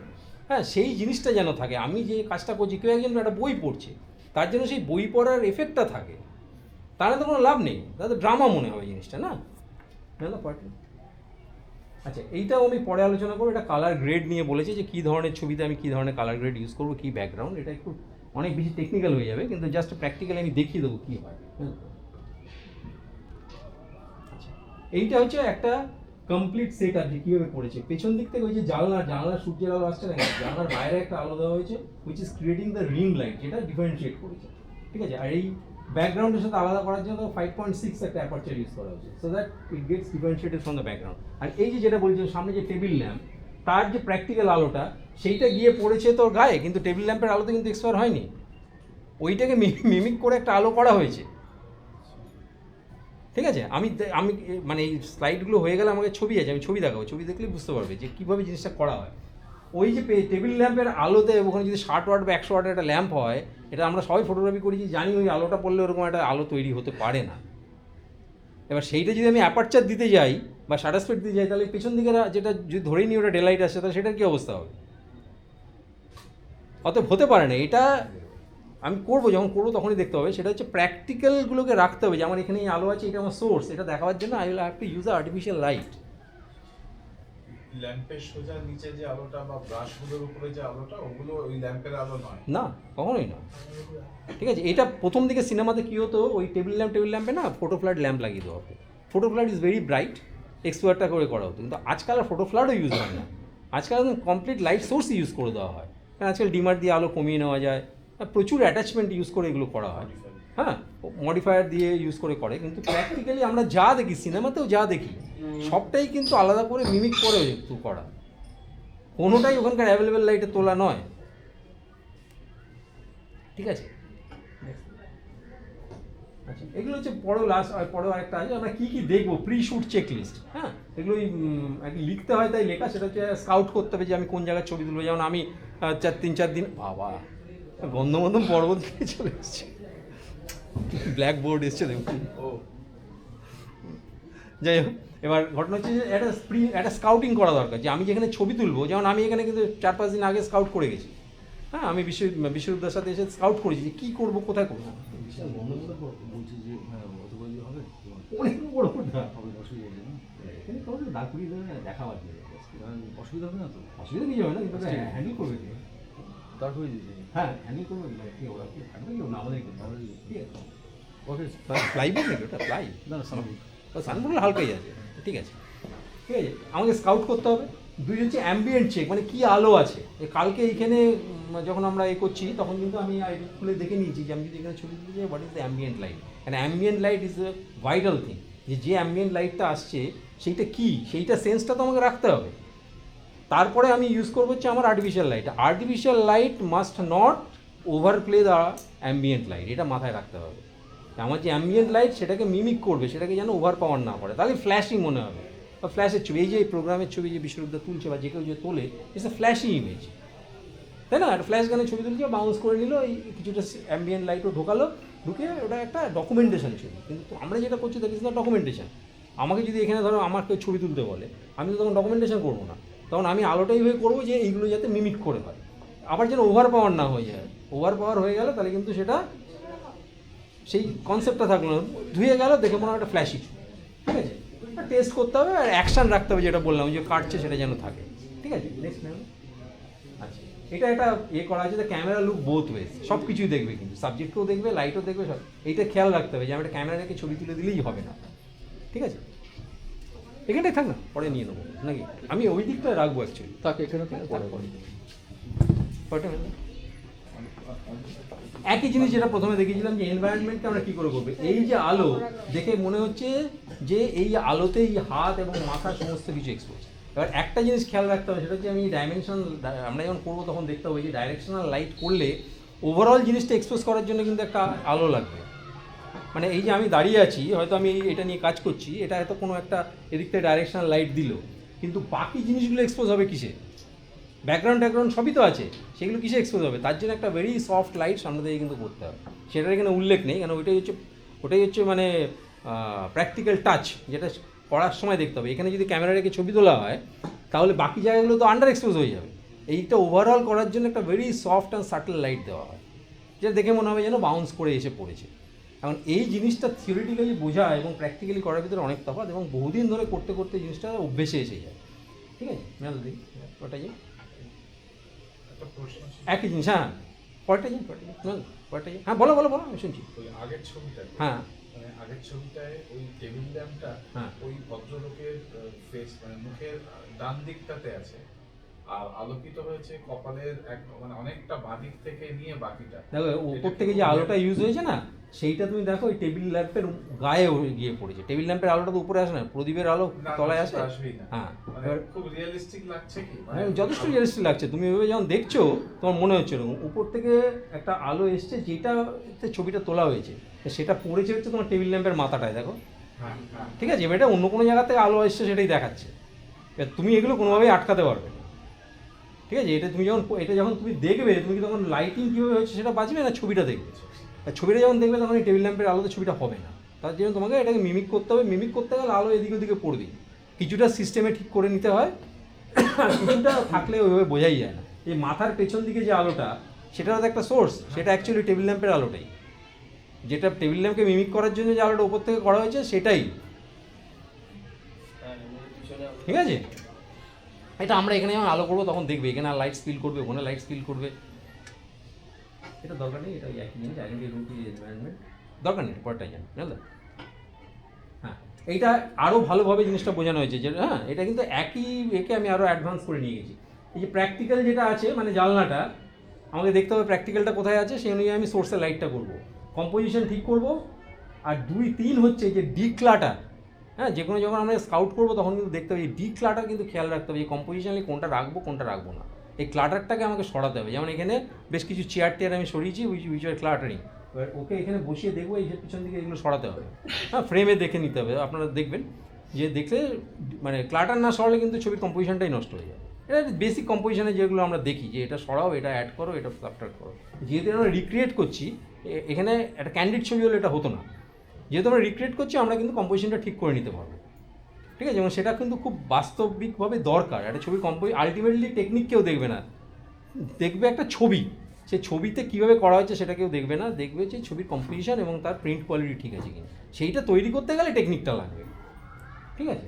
হ্যাঁ, সেই জিনিসটা যেন থাকে। আমি যে কাজটা করছি, কেউ একজন একটা বই পড়ছে, তার জন্য সেই বই পড়ার এফেক্টটা থাকে, তাহলে তো কোনো লাভ নেই, তাহলে তো ড্রামা মনে হবে জিনিসটা, না পার্টি। আচ্ছা, এইটাও আমি পরে আলোচনা করবো। এটা কালার গ্রেড নিয়ে বলেছি যে কী ধরনের ছবিতে আমি কী ধরনের কালার গ্রেড ইউজ করবো, কী ব্যাকগ্রাউন্ড, এটা একটু অনেক বেশি টেকনিক্যাল হয়ে যাবে, কিন্তু জাস্ট প্র্যাকটিক্যালি আমি দেখিয়ে দেবো কী হয়। আচ্ছা, এইটা হচ্ছে একটা কমপ্লিট সেট আপ যে কীভাবে করেছে। পেছন দিক থেকে ওই যে জানলা সূর্যের আলো আসছে না, জানলার বাইরে একটা আলো দেওয়া হয়েছে, which is creating the ring light, যেটা ডিফারেন্সিয়েট করেছে, ঠিক আছে। আর এই ব্যাকগ্রাউন্ডের সাথে আলাদা করার জন্য 5.6 একটা অ্যাপারচার ইউজ করা হয়েছে, so that it gets differentiated from the background. আর এই যেটা বলছে সামনে যে টেবিল ল্যাম্প, তার যে প্র্যাকটিক্যাল আলোটা সেইটা গিয়ে পড়েছে তোর গায়ে, কিন্তু টেবিল ল্যাম্পের আলোতে কিন্তু এক্সপায়ার হয়নি, ওইটাকে মিমিক করে একটা আলো করা হয়েছে, ঠিক আছে। আমি মানে এই স্লাইডগুলো হয়ে গেলে আমাকে ছবি আছে, আমি ছবি দেখাবো, ছবি দেখলেই বুঝতে পারবে যে কীভাবে জিনিসটা করা হয়। ওই যে টেবিল ল্যাম্পের আলোতে ওখানে যদি 60 ওয়াট বা 100 ওয়াটের একটা ল্যাম্প হয়, এটা আমরা সবাই ফটোগ্রাফি করেছি, জানি ওই আলোটা পড়লে ওরকম একটা আলো তৈরি হতে পারে না। এবার সেইটা যদি আমি অ্যাপারচার দিতে যাই বা শাটার স্পিড দিতে যাই, তাহলে পেছন দিকে যেটা যদি ধরেই নিই ওটা ডেলাইট আসছে, তাহলে সেটার কী অবস্থা হবে? অতএব হতে পারে না। এটা আমি করবো, যখন করবো তখনই দেখতে হবে। সেটা হচ্ছে প্র্যাকটিক্যালগুলোকে রাখতে হবে, যে আমার এখানে এই আলো আছে, এটা আমার সোর্স, এটা দেখাবার জন্য I will have to use artificial light. ল্যাম্পের সোজা নিচে যে আলোটা বা ব্রাশগুলোর উপরে যে আলোটা, ওগুলো ওই ল্যাম্পের আলো নয়, না, কখনোই না, ঠিক আছে। এটা প্রথম দিকে সিনেমাতে কী হতো, ওই টেবিল ল্যাম্পে না ফোটো ফ্ল্যাড ল্যাম্প লাগিয়ে দেওয়া হতো। Photo flood is very bright, এক্সপার্টটা করে করা হতো, কিন্তু আজকাল আর ফোটো ফ্ল্যাডও ইউজ হয় না, আজকাল কমপ্লিট লাইট সোর্সই ইউজ করে দেওয়া হয়। কারণ আজকাল ডিমার দিয়ে আলো কমিয়ে নেওয়া যায়, প্রচুর অ্যাটাচমেন্ট ইউজ করে এগুলো করা হয়, হ্যাঁ, মডিফায়ার দিয়ে ইউজ করে, কিন্তু প্র্যাকটিক্যালি আমরা যা দেখি, সিনেমাতেও যা দেখি, সবটাই কিন্তু আলাদা করে মিমিক করে একটু করা, কোনোটাই ওখানকার অ্যাভেলেবেল লাইটে তোলা নয়, ঠিক আছে। আচ্ছা, এগুলো হচ্ছে পরেও আরেকটা আছে, আমরা কী কী দেখবো, প্রি শুট চেকলিস্ট, হ্যাঁ, এগুলো লিখতে হয়, তাই লেখা, সেটা হচ্ছে স্কাউট করতে হবে যে আমি কোন জায়গায় ছবি তুলবো। যেমন আমি 3-4 দিন, বাবা গন্ধমন্ধম পর্বত থেকে চলে এসছে, ব্ল্যাক বোর্ড এসছে দেখুন। যাই হোক, এবার ঘটনা হচ্ছে যে একটা স্কাউটিং করা দরকার, যে আমি যেখানে ছবি তুলবো, যেমন আমি এখানে কিন্তু 4-5 দিন আগে স্কাউট করে গেছি, হ্যাঁ, আমি বিশ্ববিদ্যালয়ের সাথে এসে স্কাউট করেছি যে কী করবো, কোথায় করবো, বলছি যে হবে অনেক বড় না অসুবিধা হবে না, এখানে কাউকে ডাকুরি দেখাবার জন্য অসুবিধা হবে না তো, অসুবিধা কিছু হবে না, কিন্তু হ্যান্ডেল করবে কে? তার হয়ে দিয়েছে, হ্যাঁ, হ্যান্ডেল করবে কি, ওরা কি থাকবে কেউ না, আমাদের ঠিক আছে। ওকে প্লাইবোর্ড নাকি ওটা, প্লাই না সামনে সানবোর্ডে হালকাই আছে, ঠিক আছে, ঠিক আছে। আমাকে স্কাউট করতে হবে। দুই হচ্ছে অ্যাম্বিয়েন্ট চেক, মানে কী আলো আছে। কালকে এইখানে যখন আমরা করছি, তখন কিন্তু আমি খুলে দেখে নিয়েছি যে আমি যদি এখানে ছবি তুলতে যাই, what is the ambient light, and ambient light is a vital thing, যে অ্যাম্বিয়েন্ট লাইটটা আসছে সেইটা কী, সেইটা সেন্সটা তো আমাকে রাখতে হবে। তারপরে আমি ইউজ করবো হচ্ছে আমার artificial light must not overplay the ambient light, এটা মাথায় রাখতে হবে। আমার যে অ্যাম্বিয়েন্ট লাইট সেটাকে মিমিক করবে, সেটাকে যেন ওভার পাওয়ার না করে, তাহলে ফ্ল্যাশিং মনে হবে। বা ফ্ল্যাশের ছবি, এই যে প্রোগ্রামের ছবি যে বিশ্ববিদ্যালয় তুলছে বা যে কেউ যে তোলে, ইটস এ ফ্ল্যাশি ইমেজ, তাই না? একটা ফ্ল্যাশ গানের ছবি তুলছে, বাউন্স করে নিল, এই কিছুটা অ্যাম্বিয়েন্ট লাইটও ঢোকালো, ঢুকে ওটা একটা ডকুমেন্টেশন ছবি, কিন্তু আমরা যেটা করছি দ্যাট ইজ নট ডকুমেন্টেশন। আমাকে যদি এখানে ধরো আমাকে ছবি তুলতে বলে, আমি তো তখন ডকুমেন্টেশন করবো না, তখন আমি আলোটা এইভাবে করবো যে এইগুলো যাতে মিমিক করে হয়, আবার যেন ওভার পাওয়ার না হয়ে যায়। ওভার পাওয়ার হয়ে গেলে তাহলে কিন্তু সেটা সেই কনসেপ্টটা থাকলো না, ধুয়ে গেল দেখে মনে হয় একটা ফ্ল্যাশি, ঠিক আছে? টেস্ট করতে হবে আর অ্যাকশান রাখতে হবে, যেটা বললাম যে কাটছে সেটা যেন থাকে, ঠিক আছে? Next ma'am. আচ্ছা, এটা একটা করা আছে, ক্যামেরা লুক বোথ ওয়েজ, সব কিছুই দেখবে, কিন্তু সাবজেক্টকেও দেখবে, লাইটও দেখবে, সব এইটা খেয়াল রাখতে হবে যে আমি একটা ক্যামেরা রেখে ছবি তুলে দিলেই হবে না, ঠিক আছে? এখানটাই থাক না, পরে নিয়ে নেবো নাকি, আমি ওই দিকটা রাখবো অ্যাকচুয়ালি। তাকে এখানে পরে কয়টা ম্যাম? একই জিনিস যেটা প্রথমে দেখিয়েছিলাম যে এনভায়রনমেন্টকে আমরা কী করে করবো। এই যে আলো দেখে মনে হচ্ছে যে এই আলোতেই হাত এবং মাথা সমস্ত কিছু এক্সপোজ। এবার একটা জিনিস খেয়াল রাখতে হবে, সেটা হচ্ছে আমি ডাইমেনশনাল, আমরা যখন করবো তখন দেখতে হবে যে ডাইরেকশনাল লাইট করলে ওভারঅল জিনিসটা এক্সপোজ করার জন্য কিন্তু একটা আলো লাগবে। মানে এই যে আমি দাঁড়িয়ে আছি, হয়তো আমি এটা নিয়ে কাজ করছি, এটা হয়তো কোনো একটা এদিক থেকে ডাইরেকশনাল লাইট দিল, কিন্তু বাকি জিনিসগুলো এক্সপোজ হবে কিসে? ব্যাকগ্রাউন্ড সবই তো আছে, সেগুলো কিসে এক্সপোজ হবে? তার জন্য একটা ভেরি সফট লাইট সামনে থেকে কিন্তু করতে হবে। সেটার এখানে উল্লেখ নেই, কেন ওটাই হচ্ছে মানে প্র্যাকটিক্যাল টাচ, যেটা করার সময় দেখতে হবে। এখানে যদি ক্যামেরা রেখে ছবি তোলা হয় তাহলে বাকি জায়গাগুলো তো আন্ডার এক্সপোজ হয়ে যাবে। এইটা ওভারঅল করার জন্য একটা very soft and subtle light দেওয়া হয়, যেটা দেখে মনে হবে যেন বাউন্স করে এসে পড়েছে। এখন এই জিনিসটা থিওরিটিক্যালি বোঝা এবং প্র্যাকটিক্যালি করার ভিতরে অনেক তফাৎ, এবং বহুদিন ধরে করতে করতে জিনিসটা অভ্যেসে এসে যায়, ঠিক আছে? মেল দেখি ওটাই একটা প্রশ্ন ছিল। একই জিনিস, হ্যাঁ পরেরটা হ্যাঁ বলো আমি শুনছি। ওই আগের ছবিটা, হ্যাঁ মানে আগের ছবিটায় ওই টেবিল ল্যাম্পটা হ্যাঁ। ওই ভদ্রলোকের ফেস মানে মুখের ডান দিকটাতে আছে, আর আলোকিত হয়েছে কপালের মানে অনেকটা বাদিক থেকে নিয়ে বাকিটা। দেখো ওপর থেকে যে আলোটা ইউজ হয়েছে না, সেইটা তুমি দেখো ওই টেবিল ল্যাম্পের গায়ে গিয়ে পড়েছে। টেবিল ল্যাম্পের আলোটা তো উপরে আসে না, প্রদীপের আলো না, তলায় আসে। আসবেই না। হ্যাঁ, মানে খুব রিয়েলিস্টিক লাগছে কি? হ্যাঁ যথেষ্ট রিয়েলিস্টিক লাগছে। তুমি এভাবে যখন দেখছো তোমার মনে হচ্ছে এরকম উপর থেকে একটা আলো এসছে, যেটাতে ছবিটা তোলা হয়েছে সেটা পড়েছে হচ্ছে তোমার টেবিল ল্যাম্পের মাথাটায়, দেখো, হ্যাঁ, হ্যাঁ। ঠিক আছে? এবার এটা অন্য কোনো জায়গা থেকে আলো এসছে সেটাই দেখাচ্ছে। এবার তুমি এগুলো কোনোভাবেই আটকাতে পারবে না, ঠিক আছে? এটা যখন তুমি দেখবে, তুমি কি তখন লাইটিং কীভাবে হচ্ছে সেটা বাঁচবে না ছবিটা দেখবে। আর ছবিটা যখন দেখবে তখন এই টেবিল ল্যাম্পের আলোতে ছবিটা হবে না। তার জন্য তোমাকে এটাকে মিমিক করতে হবে। মিমিক করতে গেলে আলো এদিকে ওদিকে পড়বে, কিছুটা সিস্টেমে ঠিক করে নিতে হয়, আর কিছুটা থাকলে ওইভাবে বোঝাই যায় না। এই মাথার পেছন দিকে যে আলোটা, সেটার একটা সোর্স, সেটা অ্যাকচুয়ালি টেবিল ল্যাম্পের আলোটাই, যেটা টেবিল ল্যাম্পকে মিমিক করার জন্য যে আলোটা উপর থেকে করা হয়েছে সেটাই, ঠিক আছে? এটা আমরা এখানে যখন আলো করবো তখন দেখবে এখানে লাইট স্পিল করবে, ওখানে লাইট স্পিল করবে, এটা দরকার নেই। এটা একই জিনিস, এনভায়রনমেন্ট দরকার নেই, পরটাই জানি, বুঝলে? হ্যাঁ, এইটা আরও ভালোভাবে জিনিসটা বোঝানো হয়েছে যে হ্যাঁ এটা কিন্তু একই একে আমি আরও অ্যাডভান্স করে নিয়ে গেছি। এই যে প্র্যাকটিক্যাল যেটা আছে, মানে জানলাটা আমাকে দেখতে হবে প্র্যাকটিক্যালটা কোথায় আছে, সেই অনুযায়ী আমি সোর্সের লাইটটা করবো, কম্পোজিশন ঠিক করব। আর 2, 3 হচ্ছে যে ডিক্লাটার। হ্যাঁ, যে কোনো যখন আমরা স্কাউট করবো তখন কিন্তু দেখতে হবে যে ডিক্লাটার কিন্তু খেয়াল রাখতে হবে, যে কম্পোজিশনালি কোনটা রাখবো না, এই ক্লাটারটাকে আমাকে সরাতে হবে। যেমন এখানে বেশ কিছু চেয়ার আমি সরিয়েছি, উইচ আর ক্লাটারিং। এবার ওকে এখানে বসিয়ে দেখবো, এই যে পিছন দিকে এগুলো সরাতে হবে। হ্যাঁ, ফ্রেমে দেখে নিতে হবে, আপনারা দেখবেন যে দেখলে মানে ক্লাটার না সরালে কিন্তু ছবির কম্পোজিশনটাই নষ্ট হয়ে যায়। এটা বেসিক কম্পোজিশনে যেগুলো আমরা দেখি যে এটা সরাও, এটা অ্যাড করো, এটা সাবট্রাক্ট করো। যেহেতু আমরা রিক্রিয়েট করছি, এখানে একটা ক্যান্ডিড ছবি হলে এটা হতো না। যেহেতু আমরা রিক্রিয়েট করছি, আমরা কিন্তু কম্পোজিশনটা ঠিক করে নিতে পারবো, ঠিক আছে? এবং সেটা কিন্তু খুব বাস্তবিকভাবে দরকার। একটা ছবির আলটিমেটলি টেকনিক কেউ দেখবে না, দেখবে একটা ছবি, সেই ছবিতে কীভাবে করা হয়েছে সেটা কেউ দেখবে না, দেখবে যে ছবির কম্পোজিশন এবং তার প্রিন্ট কোয়ালিটি ঠিক আছে কিনা। সেইটা তৈরি করতে গেলে টেকনিকটা লাগবে, ঠিক আছে?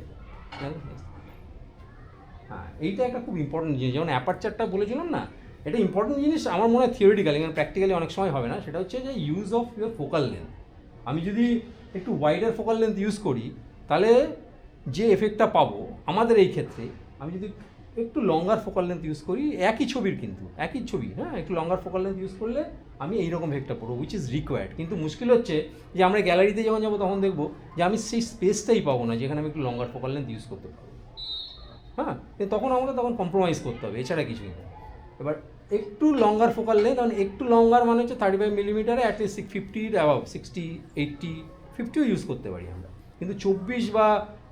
হ্যাঁ, এইটা একটা খুব ইম্পর্টেন্ট জিনিস। যেমন অ্যাপারচারটা বলেছিলাম না, এটা ইম্পর্টেন্ট জিনিস আমার মনে হয় থিওরিটিক্যালি, কারণ প্র্যাকটিক্যালি অনেক সময় হবে না। সেটা হচ্ছে যে use of your focal length. আমি যদি একটু ওয়াইডার ফোকাল লেন্থ ইউজ করি, তাহলে যে এফেক্টটা পাবো আমাদের এই ক্ষেত্রে, আমি যদি একটু লঙ্গার ফোকাল লেন্থ ইউজ করি, একই ছবির কিন্তু একই ছবি, হ্যাঁ, একটু লঙ্গার ফোকাল লেন্থ ইউজ করলে আমি এইরকম এফেক্টটা পাবো, উইচ ইজ রিকোয়ার্ড। কিন্তু মুশকিল হচ্ছে যে আমরা গ্যালারিতে যখন যাবো তখন দেখবো যে আমি সেই স্পেসটাই পাবো না যেখানে আমি একটু লঙ্গার ফোকাল লেন্থ ইউজ করতে পারবো। হ্যাঁ, তখন আমাকে কম্প্রোমাইজ করতে হবে, এছাড়া কিছুই না। এবার একটু লঙ্গার ফোকাল লেন্থ, কারণ একটু লঙ্গার মানে হচ্ছে 35 মিলিমিটারে অ্যাটলিস্ট 50 অ্যাবাভ, 60, 80, 50ও ইউজ করতে পারি আমরা। কিন্তু 24 বা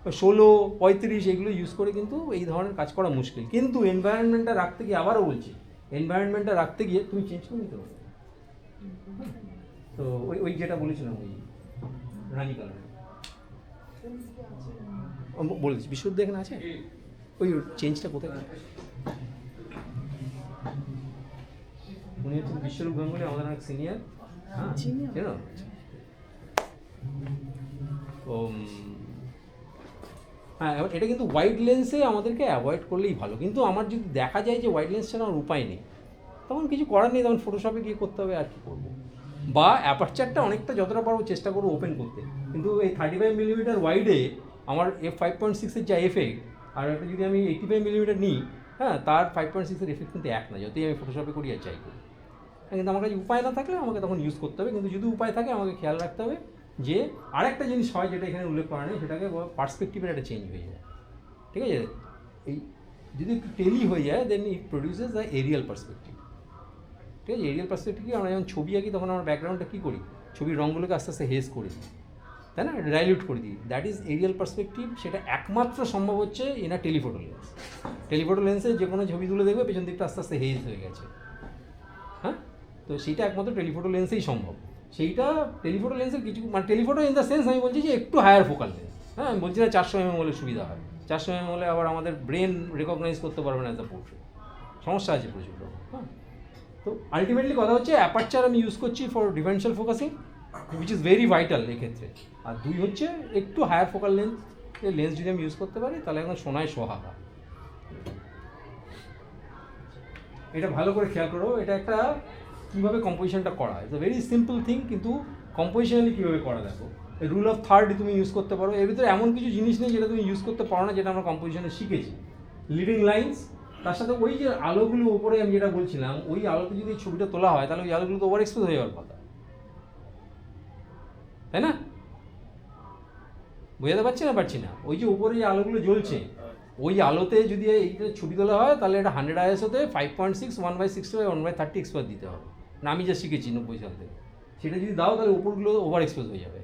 16, 35 এগুলো ইউজ করে কিন্তু এই ধরনের কাজ করা মুশকিল। কিন্তু এনভায়রনমেন্টটা রাখতে গিয়ে, আবারও বলছি, এনভায়রনমেন্টটা রাখতে গিয়ে তুমি চেঞ্জ করে নিতে পারো। তো ওই যেটা বলেছিলাম ওই রানী কালার বলেছি বিশুদ্ধ এখানে আছে ওই চেঞ্জটা কোথায় উনি হচ্ছেন বিশ্বরূপ গাঙ্গুলি আমাদের অনেক সিনিয়র হ্যাঁ চেনো তো হ্যাঁ এবার এটা কিন্তু ওয়াইড লেন্সে আমাদেরকে অ্যাভয়েড করলেই ভালো কিন্তু আমার যদি দেখা যায় যে ওয়াইড লেন্স ছাড়া আমার উপায় নেই তখন কিছু করার নেই তখন ফটোশপে গিয়ে করতে হবে আর কি করবো বা অ্যাপারচারটা অনেকটা যতটা পারবো চেষ্টা করবো ওপেন করতে কিন্তু এই 35mm ওয়াইডে আমার f5.6-এর যা এফেক্ট আর একটা যদি আমি 85mm নিই হ্যাঁ তার 5.6-এর এফেক্ট কিন্তু এক না যতই আমি ফটোশপে করি আর চাই করি কিন্তু আমার কাছে উপায় না থাকলে আমাকে তখন ইউজ করতে হবে কিন্তু যদি উপায় থাকে আমাকে খেয়াল রাখতে হবে যে আরেকটা জিনিস হয় যেটা এখানে উল্লেখ করা নেই সেটাকে পার্সপেক্টিভের একটা চেঞ্জ হয়ে যায় ঠিক আছে এই যদি একটু টেলি হয়ে যায় দেন ইট প্রডিউসেস দ্য এরিয়াল পার্সপেক্টিভ ঠিক আছে এরিয়াল পার্সপেক্টিভ আমরা যখন ছবি আঁকি তখন আমরা ব্যাকগ্রাউন্ডটা কী করি ছবির রঙগুলোকে আস্তে আস্তে হেজ করে দিই তাই না ডাইলিউট করে দিই দ্যাট ইজ এরিয়াল পার্সপেক্টিভ সেটা একমাত্র সম্ভব হচ্ছে in a telephoto lens telephoto লেন্সে যে কোনো ছবি তুলে দেখবে পেছন দিকটা আস্তে আস্তে হেজ হয়ে গেছে হ্যাঁ তো সেইটা একমাত্র টেলিফোটো লেন্সেই সম্ভব সেইটা টেলিফোটো লেন্সের কিছু মানে টেলিফোটো ইন দ্য সেন্স আমি বলছি যে একটু হায়ার ফোকাল লেন্স হ্যাঁ আমি বলছি না 400mm হলে সুবিধা হয় 400mm হলে আবার আমাদের ব্রেন রেকগনাইজ করতে পারবে না অ্যাজ দ্য পোর্ট্রেট সমস্যা আছে প্রচুর হ্যাঁ তো আলটিমেটলি কথা হচ্ছে অ্যাপারচার আমি ইউজ করছি for differential focusing which is very vital এক্ষেত্রে আর দুই হচ্ছে একটু হায়ার ফোকাল লেন্স যদি আমি ইউজ করতে পারি তাহলে এখন সোনায় সোহাগা এটা ভালো করে খেয়াল করো এটা একটা কীভাবে কম্পোজিশনটা করা হয় it's a very simple thing কিন্তু কম্পোজিশনালি কীভাবে করা দেখো রুল অফ থার্ড তুমি ইউজ করতে পারো এর ভিতরে এমন কিছু জিনিস নেই যেটা তুমি ইউজ করতে পারো না যেটা আমরা কম্পোজিশনে শিখেছি লিডিং লাইন্স তার সাথে ওই যে আলোগুলো উপরে আমি যেটা বলছিলাম ওই আলোতে যদি ছবিটা তোলা হয় তাহলে ওই আলোগুলো তো ওভার এক্সপোজ হয়ে যাওয়ার কথা তাই না বোঝাতে পারছি না ওই যে উপরে যে আলোগুলো জ্বলছে ওই আলোতে যদি এইটা ছবি তোলা হয় তাহলে এটা 100 ISO-তে 5.6 1/60/1/30 এক্সপার দিতে হবে না আমি যা শিখেছি 90 সাল থেকে সেটা যদি দাও তাহলে উপরগুলো ওভার এক্সপোজ হয়ে যাবে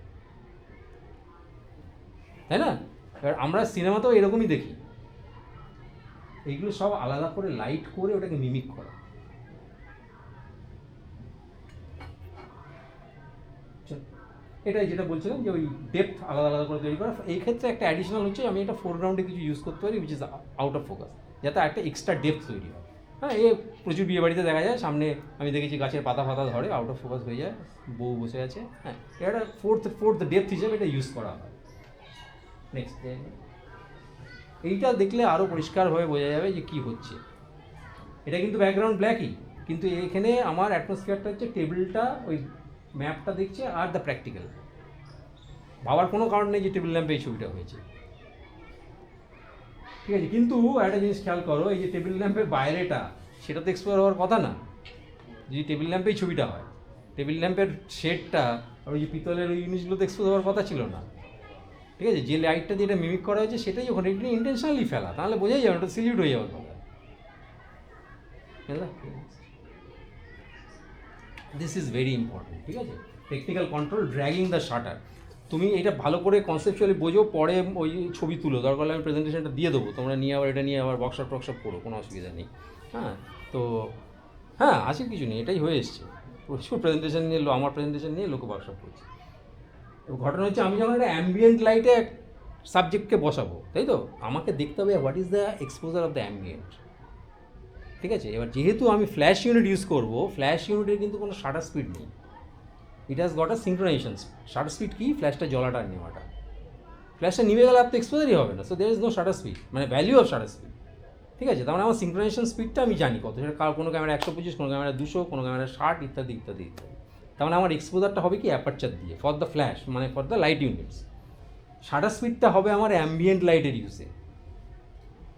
তাই না এবার আমরা সিনেমাতেও এরকমই দেখি এইগুলো সব আলাদা করে লাইট করে ওটাকে মিমিক করা এটাই যেটা বলছিলাম যে ওই ডেপথ আলাদা আলাদা করে তৈরি করা এই ক্ষেত্রে একটা অ্যাডিশনাল হচ্ছে আমি একটা ফোরগ্রাউন্ডে কিছু ইউজ করতে পারি which is out of focus যাতে একটা এক্সট্রা ডেপথ তৈরি হয় হ্যাঁ এ প্রচুর বিয়ে বাড়িতে দেখা যায় সামনে আমি দেখেছি গাছের পাতা ফাতা ধরে আউট অফ ফোকাস হয়ে যায় বউ বসে আছে হ্যাঁ এটা ফোর্থ ডেপথ হিসেবে এটা ইউজ করা হয় নেক্সট এইটা দেখলে আরও পরিষ্কারভাবে বোঝা যাবে যে কী হচ্ছে এটা কিন্তু ব্যাকগ্রাউন্ড ব্ল্যাকই কিন্তু এখানে আমার অ্যাটমসফিয়ারটা হচ্ছে টেবিলটা ওই ম্যাপটা দেখছে আর দ্য প্র্যাকটিক্যাল ভাবার কোনো কারণ নেই যে টেবিল ল্যাম্পে এই ছবিটা হয়েছে ঠিক আছে কিন্তু একটা জিনিস খেয়াল করো এই যে টেবিল ল্যাম্পের বাইরেটা সেটা তো এক্সপ্লোর হওয়ার কথা না যদি টেবিল ল্যাম্পেই ছবিটা হয় টেবিল ল্যাম্পের শেডটা আর ওই যে পিতলের ওই জিনিসগুলো তো এক্সপ্লোর হওয়ার কথা ছিল না ঠিক আছে যে লাইটটা যেটা মিমিক করা হয়েছে সেটাই ওখানে একটু ইন্টেনশনালি ফেলা তাহলে বোঝাই যাবে ওটা সিলিউট হয়ে যাওয়ার কথা দিস ইজ ভেরি ইম্পর্টেন্ট ঠিক আছে technical control dragging the shutter তুমি এটা ভালো করে কনসেপচুয়ালি বোঝো পরে ওই ছবি তুলো দরকার হলে আমি প্রেজেন্টেশনটা দিয়ে দেবো তোমরা নিয়ে আবার এটা নিয়ে আবার ওয়ার্কশপ টর্কশপ করো কোনো অসুবিধা নেই হ্যাঁ তো হ্যাঁ আছে কিছু নেই এটাই হয়ে এসছে প্রচুর প্রেজেন্টেশন নিয়ে আমার প্রেজেন্টেশন নিয়ে লোকে ওয়ার্কশপ করছে তো ঘটনা হচ্ছে আমি যখন একটা অ্যাম্বিয়েন্ট লাইটে সাবজেক্টকে বসাবো তাই তো আমাকে দেখতে হবে what is the exposure of the ambient ঠিক আছে এবার যেহেতু আমি ফ্ল্যাশ ইউনিট ইউজ করবো ফ্ল্যাশ ইউনিটের কিন্তু কোনো শাটার স্পিড নেই it has got a synchronisation shutter speed কি ফ্ল্যাশটা জ্বলাটা আর নেওয়াটা ফ্ল্যাশটা নিভে গেলে আর তো এক্সপোজারই হবে না so there is no shutter speed মানে ভ্যালিউ অফ শাটার স্পিড ঠিক আছে তার মানে আমার সিঙ্ক্রোনাইজেশন স্পিডটা আমি জানি কত সেটা কোনো ক্যামেরা 125 কোনো ক্যামেরা 200 কোনো ক্যামেরা 60 ইত্যাদি ইত্যাদি ইত্যাদি তার মানে আমার এক্সপোজারটা হবে কি অ্যাপারচার দিয়ে ফর দ্য ফ্ল্যাশ মানে for the light units shutter স্পিডটা হবে আমার অ্যাম্বিয়েন্ট লাইটের ইউজে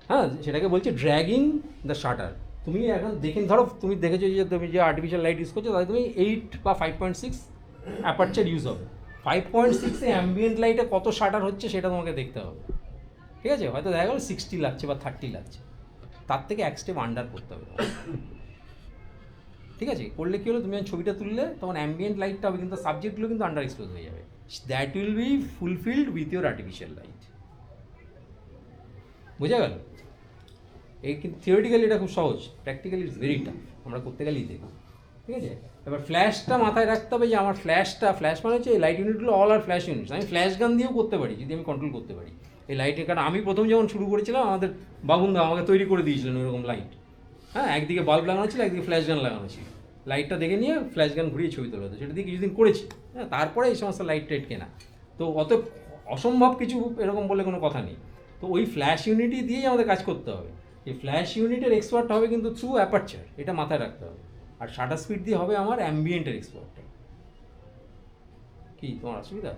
হ্যাঁ সেটাকে বলছে ড্র্যাগিং দ্য শাটার তুমি এখন দেখে ধরো তুমি দেখেছো যে তুমি যে আর্টিফিশিয়াল লাইট ইউজ করছো তাহলে তুমি 8 বা 5.6 অ্যাপারচার ইউজ হবে 5.6 এ অ্যাম্বিয়েন্ট লাইটে কত শাটার হচ্ছে সেটা তোমাকে দেখতে হবে ঠিক আছে হয়তো দেখা গেল 60 লাগছে বা 30 লাগছে তার থেকে এক স্টেপ আন্ডার করতে হবে ঠিক আছে করলে কী হলো তুমি যখন ছবিটা তুললে তখন অ্যাম্বিয়েন্ট লাইটটা হবে কিন্তু সাবজেক্টগুলো কিন্তু আন্ডার এক্সপোজ হয়ে যাবে that will be fulfilled with your artificial light বোঝা গেল এই কিন্তু থিওরিটিক্যালি এটা খুব সহজ প্র্যাকটিক্যালি ইটস ভেরি টাফ আমরা করতে গেলেই দেখব ঠিক আছে? এবার ফ্ল্যাশটা মাথায় রাখতে হবে যে আমার ফ্ল্যাশ মানে হচ্ছে এই লাইট ইউনিটগুলো অল আর ফ্ল্যাশ ইউনিটস। আমি ফ্ল্যাশ গান দিয়েও করতে পারি যদি আমি কন্ট্রোল করতে পারি এই লাইটের। কারণ আমি প্রথম যখন শুরু করেছিলাম আমাদের বাবুন্দা আমাকে তৈরি করে দিয়েছিলেন ওইরকম লাইট। হ্যাঁ, একদিকে বাল্ব লাগানো ছিল, একদিকে ফ্ল্যাশ গান লাগানো ছিল। লাইটটা দেখে নিয়ে ফ্ল্যাশ গান ঘুরিয়ে ছবি তোলা হতো, সেটা দিয়ে কিছুদিন করেছি। হ্যাঁ, তারপরে এই সমস্ত লাইট টাইট কেনা। তো অত অসম্ভব কিছু এরকম বলে কোনো কথা নেই। তো ওই ফ্ল্যাশ ইউনিটই দিয়েই আমাদের কাজ করতে হবে। এই ফ্ল্যাশ ইউনিটের এক্সপার্ট হবে কিন্তু থ্রু অ্যাপারচার, এটা মাথায় রাখতে হবে। আর শাটার স্পিড দিয়ে হবে আমার অ্যাম্বিয়েন্টের এক্সপার্টটা। কি তোমার অসুবিধা?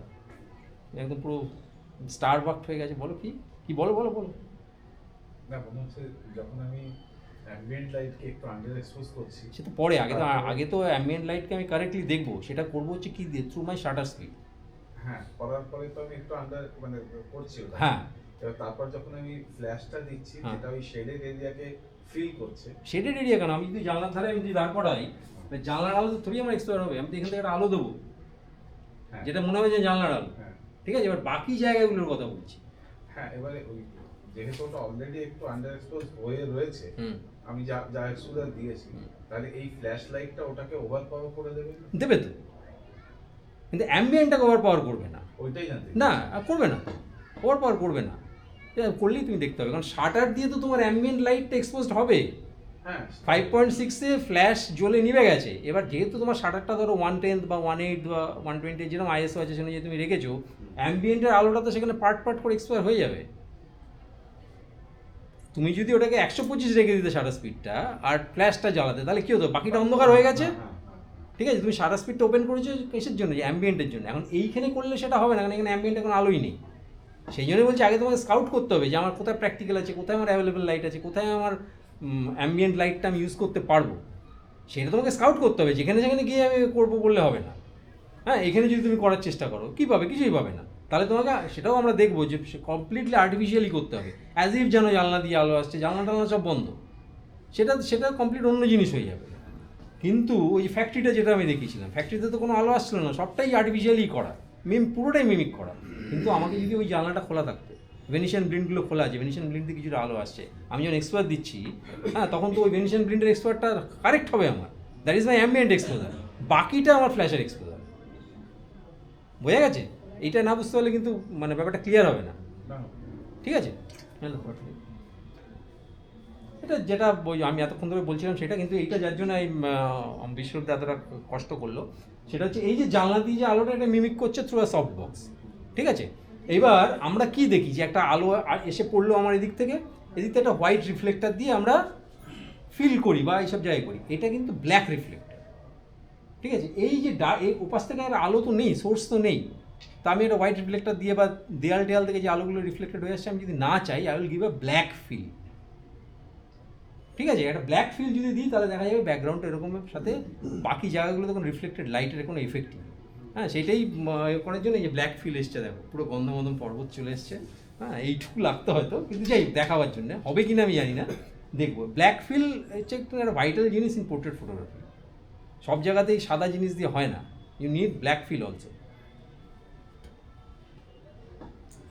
একদম পুরো স্টার বাক্ট হয়ে গেছে। বলো কি বলো। না, মনে হচ্ছে যখন আমি অ্যাম্বিয়েন্ট লাইটকে একটু আন্ডার এক্সপোজ করছি, সে তো পরে, আগে তো অ্যাম্বিয়েন্ট লাইটকে আমি কারেক্টলি দেখবো, সেটা করবো হচ্ছে কি দিয়ে, থ্রু মাই শাটার স্পিড। হ্যাঁ, করার পরে তো আমি একটু আন্ডার মানে করছি ওটা। হ্যাঁ, এবার তারপর যখন আমি ফ্ল্যাশটা দিচ্ছি, হ্যাঁ। যেটা ওই শেডেড এরিয়াকে ফিল করছে, শেডেড এরিয়া কেন, আমি যদি জানলার ধারে আমি যদি দাঁড় করাই, জানলার আলো তো থোড়ি আমার এক্সপায়ার হবে। আমি তো এখান থেকে একটা আলো দেবো হ্যাঁ যেটা মনে হবে যে জানলার আলো। হ্যাঁ ঠিক আছে, এবার বাকি জায়গাগুলোর কথা বলছি। হ্যাঁ, এবারে ওই যেহেতু ওটা অলরেডি একটু আন্ডার এক্সপোজ হয়ে রয়েছে, আমি যা এক্সপোজার দিয়েছি, তাহলে এই ফ্ল্যাশ লাইটটা ওটাকে ওভার পাওয়ার করে দেবে না? দেবে তো, কিন্তু অ্যাম্বিয়েন্টটাকে ওভার পাওয়ার করবে না। ওইটাই জানতে না, করবে না, ওভার পাওয়ার করবে না। এটা করলেই তুমি দেখতে হবে, কারণ শাটার দিয়ে তো তোমার অ্যাম্বিয়েন্ট লাইটটা এক্সপোজড হবে। হ্যাঁ 5.6-এ ফ্ল্যাশ জ্বলে নিভে গেছে। এবার যেহেতু তোমার শাটারটা ধরো 110 বা 1.8 বা 120 যেরকম আইএসও আছে সেখানে যে তুমি রেখেছো, অ্যাম্বিয়েন্টের আলোটা তো সেখানে পার্ট করে এক্সপায়ার হয়ে যাবে। তুমি যদি ওটাকে 125 রেখে দিতে শাটার স্পিডটা আর ফ্ল্যাশটা জ্বালাতে, তাহলে কী হতো, বাকিটা অন্ধকার হয়ে গেছে। ঠিক আছে, তুমি শাটার স্পিডটা ওপেন করেছো কিসের জন্য, যে অ্যাম্বিয়েন্টের জন্য। এখন এইখানে করলে সেটা হবে না, কারণ এখানে অ্যাম্বিয়েন্টে কোনো আলোই নেই। সেই জন্য বলছি আগে তোমাকে স্কাউট করতে হবে যে আমার কোথায় প্র্যাকটিক্যাল আছে, কোথায় আমার অ্যাভেলেবেল লাইট আছে, কোথায় আমার অ্যাম্বিয়েন্ট লাইটটা আমি ইউজ করতে পারবো, সেটা তোমাকে স্কাউট করতে হবে। যেখানে গিয়ে আমি করবো বললে হবে না। হ্যাঁ, এখানে যদি তুমি করার চেষ্টা করো, কী পাবে, কিছুই পাবে না। তাহলে তোমাকে সেটাও আমরা দেখবো যে কমপ্লিটলি আর্টিফিশিয়ালি করতে হবে, অ্যাজ ইফ যেন জানলা দিয়ে আলো আসছে, জানলা সব বন্ধ, সেটা কমপ্লিট অন্য জিনিস হয়ে যাবে। কিন্তু ওই ফ্যাক্টরিটা যেটা আমি দেখিয়েছিলাম, ফ্যাক্টরিতে তো কোনো আলো আসছিল না, সবটাই আর্টিফিশিয়ালি করা, পুরোটাই মিমিক করা। কিন্তু আমাকে যদি ওই জানলাটা খোলা থাকতো, ভেনিশিয়ান ব্লিন্ডগুলো খোলা আছে, ভেনিশিয়ান ব্লিন্ডে কিছুটা আলো আসছে, আমি যখন এক্সপায়ার দিচ্ছি, হ্যাঁ, তখন তো ওই ভেনিশিয়ান ব্লিন্ডের এক্সপায়ারটা কারেক্ট হবে আমার। That is my ambient exposure, বাকিটা আমার ফ্ল্যাশের এক্সপোজার। বোঝা গেছে? এইটা না বুঝতে পারলে কিন্তু মানে ব্যাপারটা ক্লিয়ার হবে না। ঠিক আছে, এটা যেটা আমি এতক্ষণ ধরে বলছিলাম সেটা, কিন্তু এইটা যার জন্য এই বিশ্ববিদ্যালয় এতটা কষ্ট করলো, সেটা হচ্ছে এই যে জানলা দিয়ে যে আলোটা এটা মিমিক করছে থ্রু আ সফট বক্স। ঠিক আছে, এবার আমরা কি দেখি যে একটা আলো এসে পড়লো আমার এদিক থেকে একটা হোয়াইট রিফ্লেক্টার দিয়ে আমরা ফিল করি বা এইসব জায়গায় করি, এটা কিন্তু ব্ল্যাক রিফ্লেক্টার। ঠিক আছে, এই যে এই উপাস থেকে একটা আলো তো নেই, সোর্স তো নেই, তা আমি একটা হোয়াইট রিফ্লেক্টার দিয়ে বা দেয়াল থেকে যে আলোগুলো রিফ্লেক্টেড হয়ে আসছে, আমি যদি না চাই, I will give a black fill. ঠিক আছে, একটা ব্ল্যাক ফিল যদি দিই তাহলে দেখা যাবে ব্যাকগ্রাউন্ডটা এরকমের সাথে বাকি জায়গাগুলো তখন রিফ্লেক্টেড লাইটের কোনো এফেক্ট নেই। হ্যাঁ, সেইটাই করার জন্য এই যে ব্ল্যাক ফিল এসছে, দেখো পুরো গন্ধমদন পর্বত চলে এসছে। হ্যাঁ, এইটুকু লাগতে হয়তো, কিন্তু যাই দেখাবার জন্য, হবে কি না আমি জানি না, দেখবো। ব্ল্যাক ফিল হচ্ছে একটা ভাইটাল জিনিস ইন পোর্ট্রেট ফটোগ্রাফি। সব জায়গাতেই সাদা জিনিস দিয়ে হয় না, you need black fill also.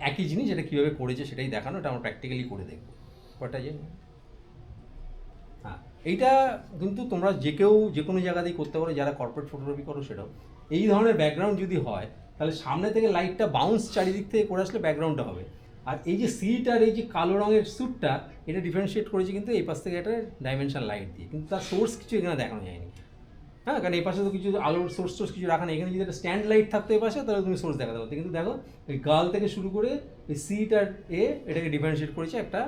একই জিনিস, এটা কীভাবে করেছে সেটাই দেখানো, এটা আমরা প্র্যাকটিক্যালি করে দেখবো কটা যে। হ্যাঁ, এইটা কিন্তু তোমরা যে কোনো জায়গাতেই করতে পারো, যারা কর্পোরেট ফটোগ্রাফি করো সেটাও। এই ধরনের ব্যাকগ্রাউন্ড যদি হয়, তাহলে সামনে থেকে লাইটটা বাউন্স চারিদিক থেকে করে আসলে ব্যাকগ্রাউন্ডটা হবে। আর এই যে সিট আর এই যে কালো রঙের স্যুটটা, এটা ডিফারেন্সিয়েট করেছে কিন্তু এই পাশ থেকে একটা ডাইমেনশন লাইট দিয়ে, কিন্তু তার সোর্স কিছু এখানে দেখানো যায়নি। হ্যাঁ, কারণ এই পাশে তো কিছু আলোর সোর্স কিছু রাখা নেই। এখানে যদি একটা স্ট্যান্ড লাইট থাকতো এই পাশে, তাহলে তুমি সোর্স দেখাতে পারতো। কিন্তু দেখো ওই গাল থেকে শুরু করে ওই সিট আর এটাকে ডিফারেন্সিয়েট করেছে একটা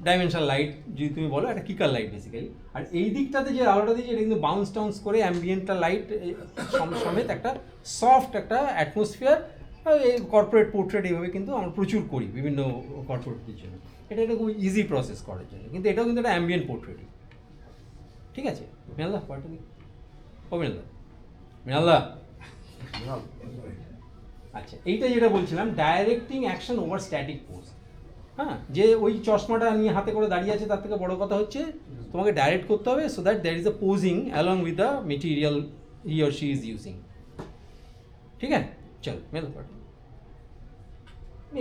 ডাইমেনশন লাইট যদি তুমি বলো, একটা কিকার লাইট বেসিক্যালি। আর এই দিকটাতে যে আলোটা দিয়েছে, এটা কিন্তু বাউন্স টাউন্স করে অ্যাম্বিয়েন্টটা লাইট সমেত একটা সফট একটা অ্যাটমসফিয়ার। এই কর্পোরেট পোর্ট্রেট এইভাবে কিন্তু আমরা প্রচুর করি বিভিন্ন কর্পোরেটের জন্য। এটা খুব ইজি প্রসেস করার জন্য, কিন্তু এটাও কিন্তু একটা অ্যাম্বিয়েন্ট পোর্ট্রেটই। ঠিক আছে, মৃণালদা পার্টি ও মৃণালদা আচ্ছা, এইটা যেটা বলছিলাম, directing action over static pose. হ্যাঁ, যে ওই চশমাটা নিয়ে হাতে করে দাঁড়িয়ে আছে, তার থেকে বড় কথা হচ্ছে তোমাকে ডাইরেক্ট করতে হবে, so that there is a posing along with the material he or she is using. ঠিক আছে, চল মেল পার্টি।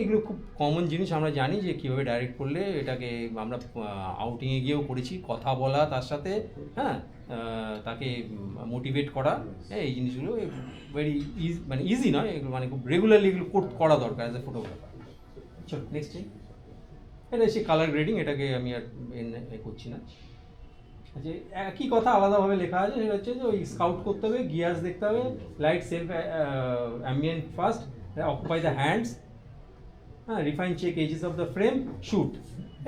এগুলো খুব কমন জিনিস, আমরা জানি যে কীভাবে ডাইরেক্ট করলে এটাকে আমরা আউটিংয়ে গিয়েও করেছি, কথা বলা তার সাথে, হ্যাঁ, তাকে মোটিভেট করা, হ্যাঁ, এই জিনিসগুলো ভেরি ইজি, মানে ইজি নয় এগুলো, মানে খুব রেগুলারলি এগুলো করা দরকার অ্যাজ এ ফটোগ্রাফার। চলো নেক্সট এটা এসে কালার গ্রেডিং, এটাকে আমি আর করছি না। যে একই কথা আলাদাভাবে লেখা আছে, সেটা হচ্ছে যে ওই স্কাউট করতে হবে, গিয়ার্স দেখতে হবে, light self ambient first, occupy the hands, হ্যাঁ, refine check edges of the frame, shoot.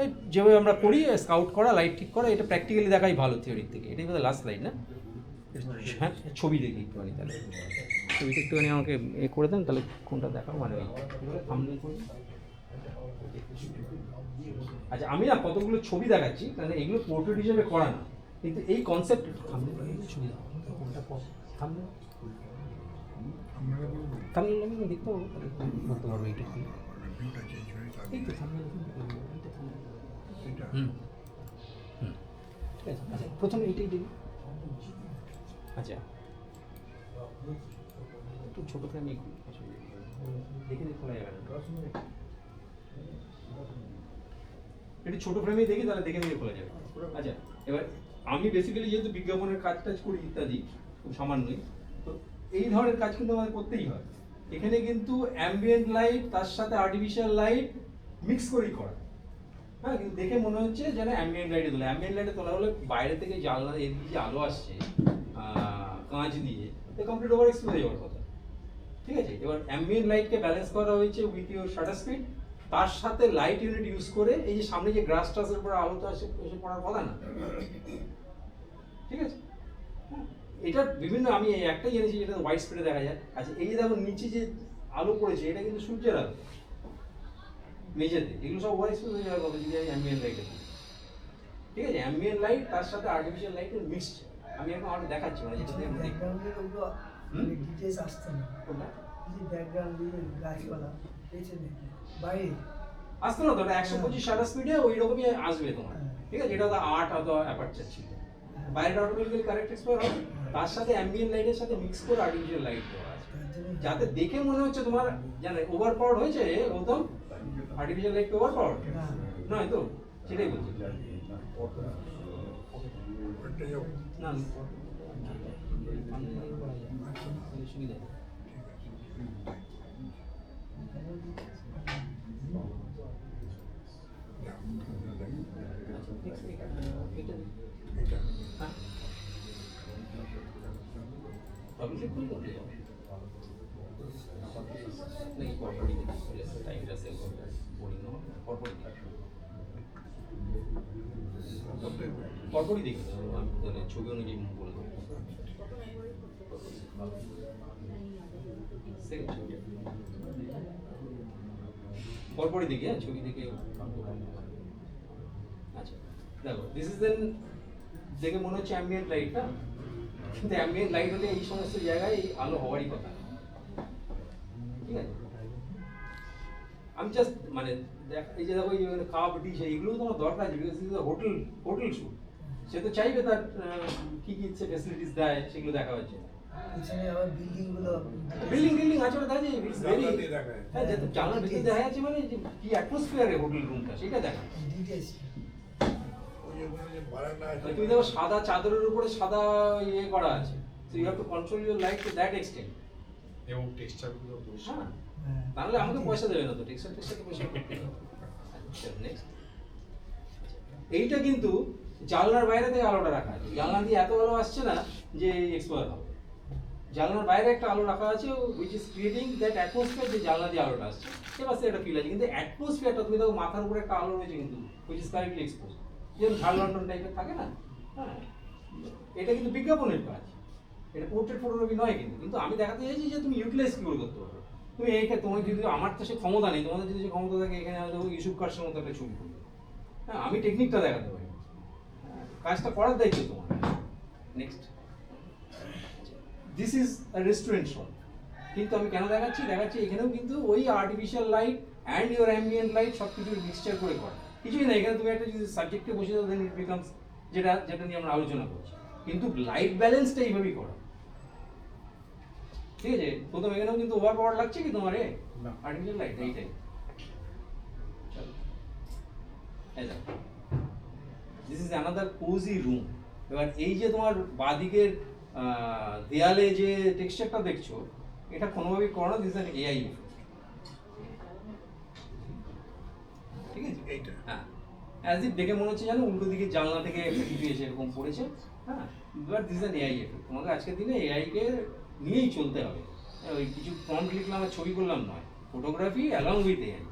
এই যেভাবে আমরা করি স্কাউট করা, লাইট ঠিক করা, এটা প্র্যাকটিক্যালি দেখাই ভালো থিওরির থেকে। এটাই বোধহয় লাস্ট স্লাইড না? হ্যাঁ, ছবি দেখি একটুখানি, তাহলে ছবিটা একটুখানি আমাকে করে দেন, তাহলে কোনটা দেখাও, মানে thumbnail করে। আচ্ছা, আমি না কতগুলো ছবি দেখাচ্ছি, কারণ এগুলো পোর্ট্রেট হিসেবে করা না, কিন্তু এই কনসেপ্ট ছবি আমি দেখতে পাবো, বলতে পারবো এইটা এই তো thumbnail, ঠিক আছে। আচ্ছা, প্রথমে এইটাই দেখি। আচ্ছা, একটু ছোটো ফ্রেমে দেখে খোলা যাবে না, একটু ছোটো ফ্রেমেই দেখি, তাহলে দেখে নিয়ে খোলা যাবে। আচ্ছা, এবার আমি বেসিক্যালি যেহেতু বিজ্ঞাপনের কাজ টাজ করি ইত্যাদি, খুব সামান্যই, তো এই ধরনের কাজ কিন্তু আমাদের করতেই হয়। এখানে কিন্তু অ্যাম্বিয়েন্ট লাইট তার সাথে আর্টিফিশিয়াল লাইট মিক্স করেই করা, হ্যাঁ, কিন্তু দেখে মনে হচ্ছে যেন অ্যাম্বিয়েন্ট লাইটে তোলা। অ্যাম্বিয়েন্ট লাইটে তোলা হলে বাইরে থেকে জানলা এদিকে যে আলো আসছে কাঁচ দিয়ে, কমপ্লিট ওভার এক্সপোজ হয়ে যাওয়ার কথা, ঠিক আছে। এবার অ্যাম্বিয়েন্ট লাইটকে ব্যালেন্স করা হয়েছে উইথ ইউর শাটার স্পিড, তার সাথে লাইট ইউনিট ইউজ করে, এই যে সামনে যে গ্রাস টাসের উপরে আলো তো এসে পড়ার কথা না, ঠিক আছে। এটা বিভিন্ন, আমি একটাই জেনেছি যেটা হোয়াইট স্পিডে দেখা যায়। আচ্ছা, এই যে দেখো নিচে যে আলো পড়েছে, এটা কিন্তু সূর্যের আলো মেঝেতে, এগুলো সব হোয়াইট স্পিড হয়ে যাওয়ার কথা যদি আমি অ্যাম্বিয়েন্ট লাইটে, ঠিক আছে। অ্যাম্বিয়েন্ট লাইট তার সাথে আর্টিফিশিয়াল লাইটের মিক্সড, আমি এখন আরো দেখাচ্ছি, মানে যেটা দিয়ে ব্যাকগ্রাউন্ডের ওগুলো ডিটেলস আসছে না, এই যে ব্যাকগ্রাউন্ড দিয়ে গাছপালা পেছনে বাইরে আসতে না, তো 125 শাটার স্পিডে ওই রকমই আসবে তোমার, ঠিক আছে। এটা তো 8 অথবা অ্যাপারচার ছিল, বাইরেটা অটোমেটিক্যালি কারেক্ট এক্সপ্লোর হবে, তার সাথে অ্যাম্বিয়েন্ট লাইটের সাথে মিক্স করে আর্টিফিশিয়াল লাইট দেওয়া আছে, যাতে দেখে মনে হচ্ছে তোমার জানো ওভার পাওয়ার হয়েছে, গৌতম আর্টিফিশিয়াল লাইট ওভার পাওয়ার নয় তো, সেটাই বলছি। না সুবিধা পরপরই দেখি, আমি ছবি অনুযায়ী বলে দেবো। পরপরই দেখি, হ্যাঁ, ছবি দেখে। আচ্ছা, দেখো দিস ইজ দেন, দেখে মনে হচ্ছে অ্যাম্বিয়েন্ট লাইট না, কিন্তু অ্যাম্বিয়েন্ট লাইট হলে এই সমস্ত জায়গায় এই আলো হওয়ারই কথা, ঠিক আছে। আমি জাস্ট মানে এই যে দেখো এই যে কাপ ডিশ, এইগুলোও তোমার দরকার আছে, বিকজ ইজ হোটেল শুট, সে তো চাইবে তার কি কি ফ্যাসিলিটিস দেয় সেগুলো দেখা হচ্ছে। পিছনে আবার বিল্ডিং আছে, ওটা দেখা যায়, ইটস ভেরি, হ্যাঁ, যেহেতু জানার ভিতরে দেখা যাচ্ছে, মানে যে কি অ্যাটমসফিয়ারে হোটেল রুমটা সেটা দেখা। ডিটেলস তুমি দেখো সাদা চাদরের উপরে সাদা ইয়ে করা আছে, so you have to control your light to that extent, এবং টেক্সচারগুলো হ্যাঁ, তাহলে আমাকে পয়সা দেবে না তো, টেক্সচার তো পয়সা করতে হবে। নেক্সট, এইটা কিন্তু জানলার বাইরে থেকে আলোটা রাখা আছে, জানলা দিয়ে এত আলো আসছে না যে এক্সপ্লোর হবে, জানলার বাইরে একটা আলো রাখা আছে which is creating that atmosphere, যে জানলা দিয়ে আলোটা আসছে এবার সে একটা ফিল আছে, কিন্তু অ্যাটমসফিয়ারটা তুমি দেখো মাথার উপরে একটা আলো রয়েছে কিন্তু উইচ ইজ কারেক্টলি এক্সপোজ, যেমন ঝাড় লন্ডন টাইপের থাকে না, হ্যাঁ, এটা কিন্তু বিজ্ঞাপনের কাজ, এটা পোর্ট্রেট ফটোগ্রাফি নয় কিন্তু। কিন্তু আমি দেখাতে চাইছি যে তুমি ইউটিলাইজ কি করে করতে পারো, তুমি এইখানে তোমার যদি, আমার তো সে ক্ষমতা নেই, তোমাদের যদি সে ক্ষমতা থাকে এখানে দেখো ইউসুফ কার্সের মতো একটা ছবি করবে, হ্যাঁ, আমি টেকনিকটা দেখাতে পারি, কাজটা করার দায়িত্ব তোমার। Next, this is a restaurant shot, কিন্তু আমি কেন দেখাচ্ছি এখানেও কিন্তু ওই artificial light and your ambient light সব কিছু মিক্সচার করে করা, কিছুই না, এখানে তুমি একটা যদি সাবজেক্টে বসে দাও দেন ইট বিকামস, যেটা নিয়ে আমরা আলোচনা করছি, কিন্তু লাইট ব্যালেন্সটা এইভাবেই করা, ঠিক আছে। প্রথম এখানেও কিন্তু ওভার পাওয়ার লাগছে কি তোমার আর্টিফিশিয়াল লাইট এইটাই, এই দেখো, this is another cosy room. এবার এই যে তোমার বাঁদিকের দেয়ালে যে টেক্সচারটা দেখছো, এটা কোনোভাবেই করানো, দিস অ্যান এআই এফেক্ট। ঠিক আছে, এইটা হ্যাঁ, অ্যাজ ইফ দেখে মনে হচ্ছে জানো উল্টো দিকে জানলা থেকে একটা কিছু এসে এরকম পড়েছে। হ্যাঁ, but this an AI effect. তোমাকে আজকের দিনে এআইকে নিয়েই চলতে হবে। ওই কিছু প্রম্পট লিখলাম আর ছবি করলাম নয়, ফটোগ্রাফি অ্যালং উইথ এআই।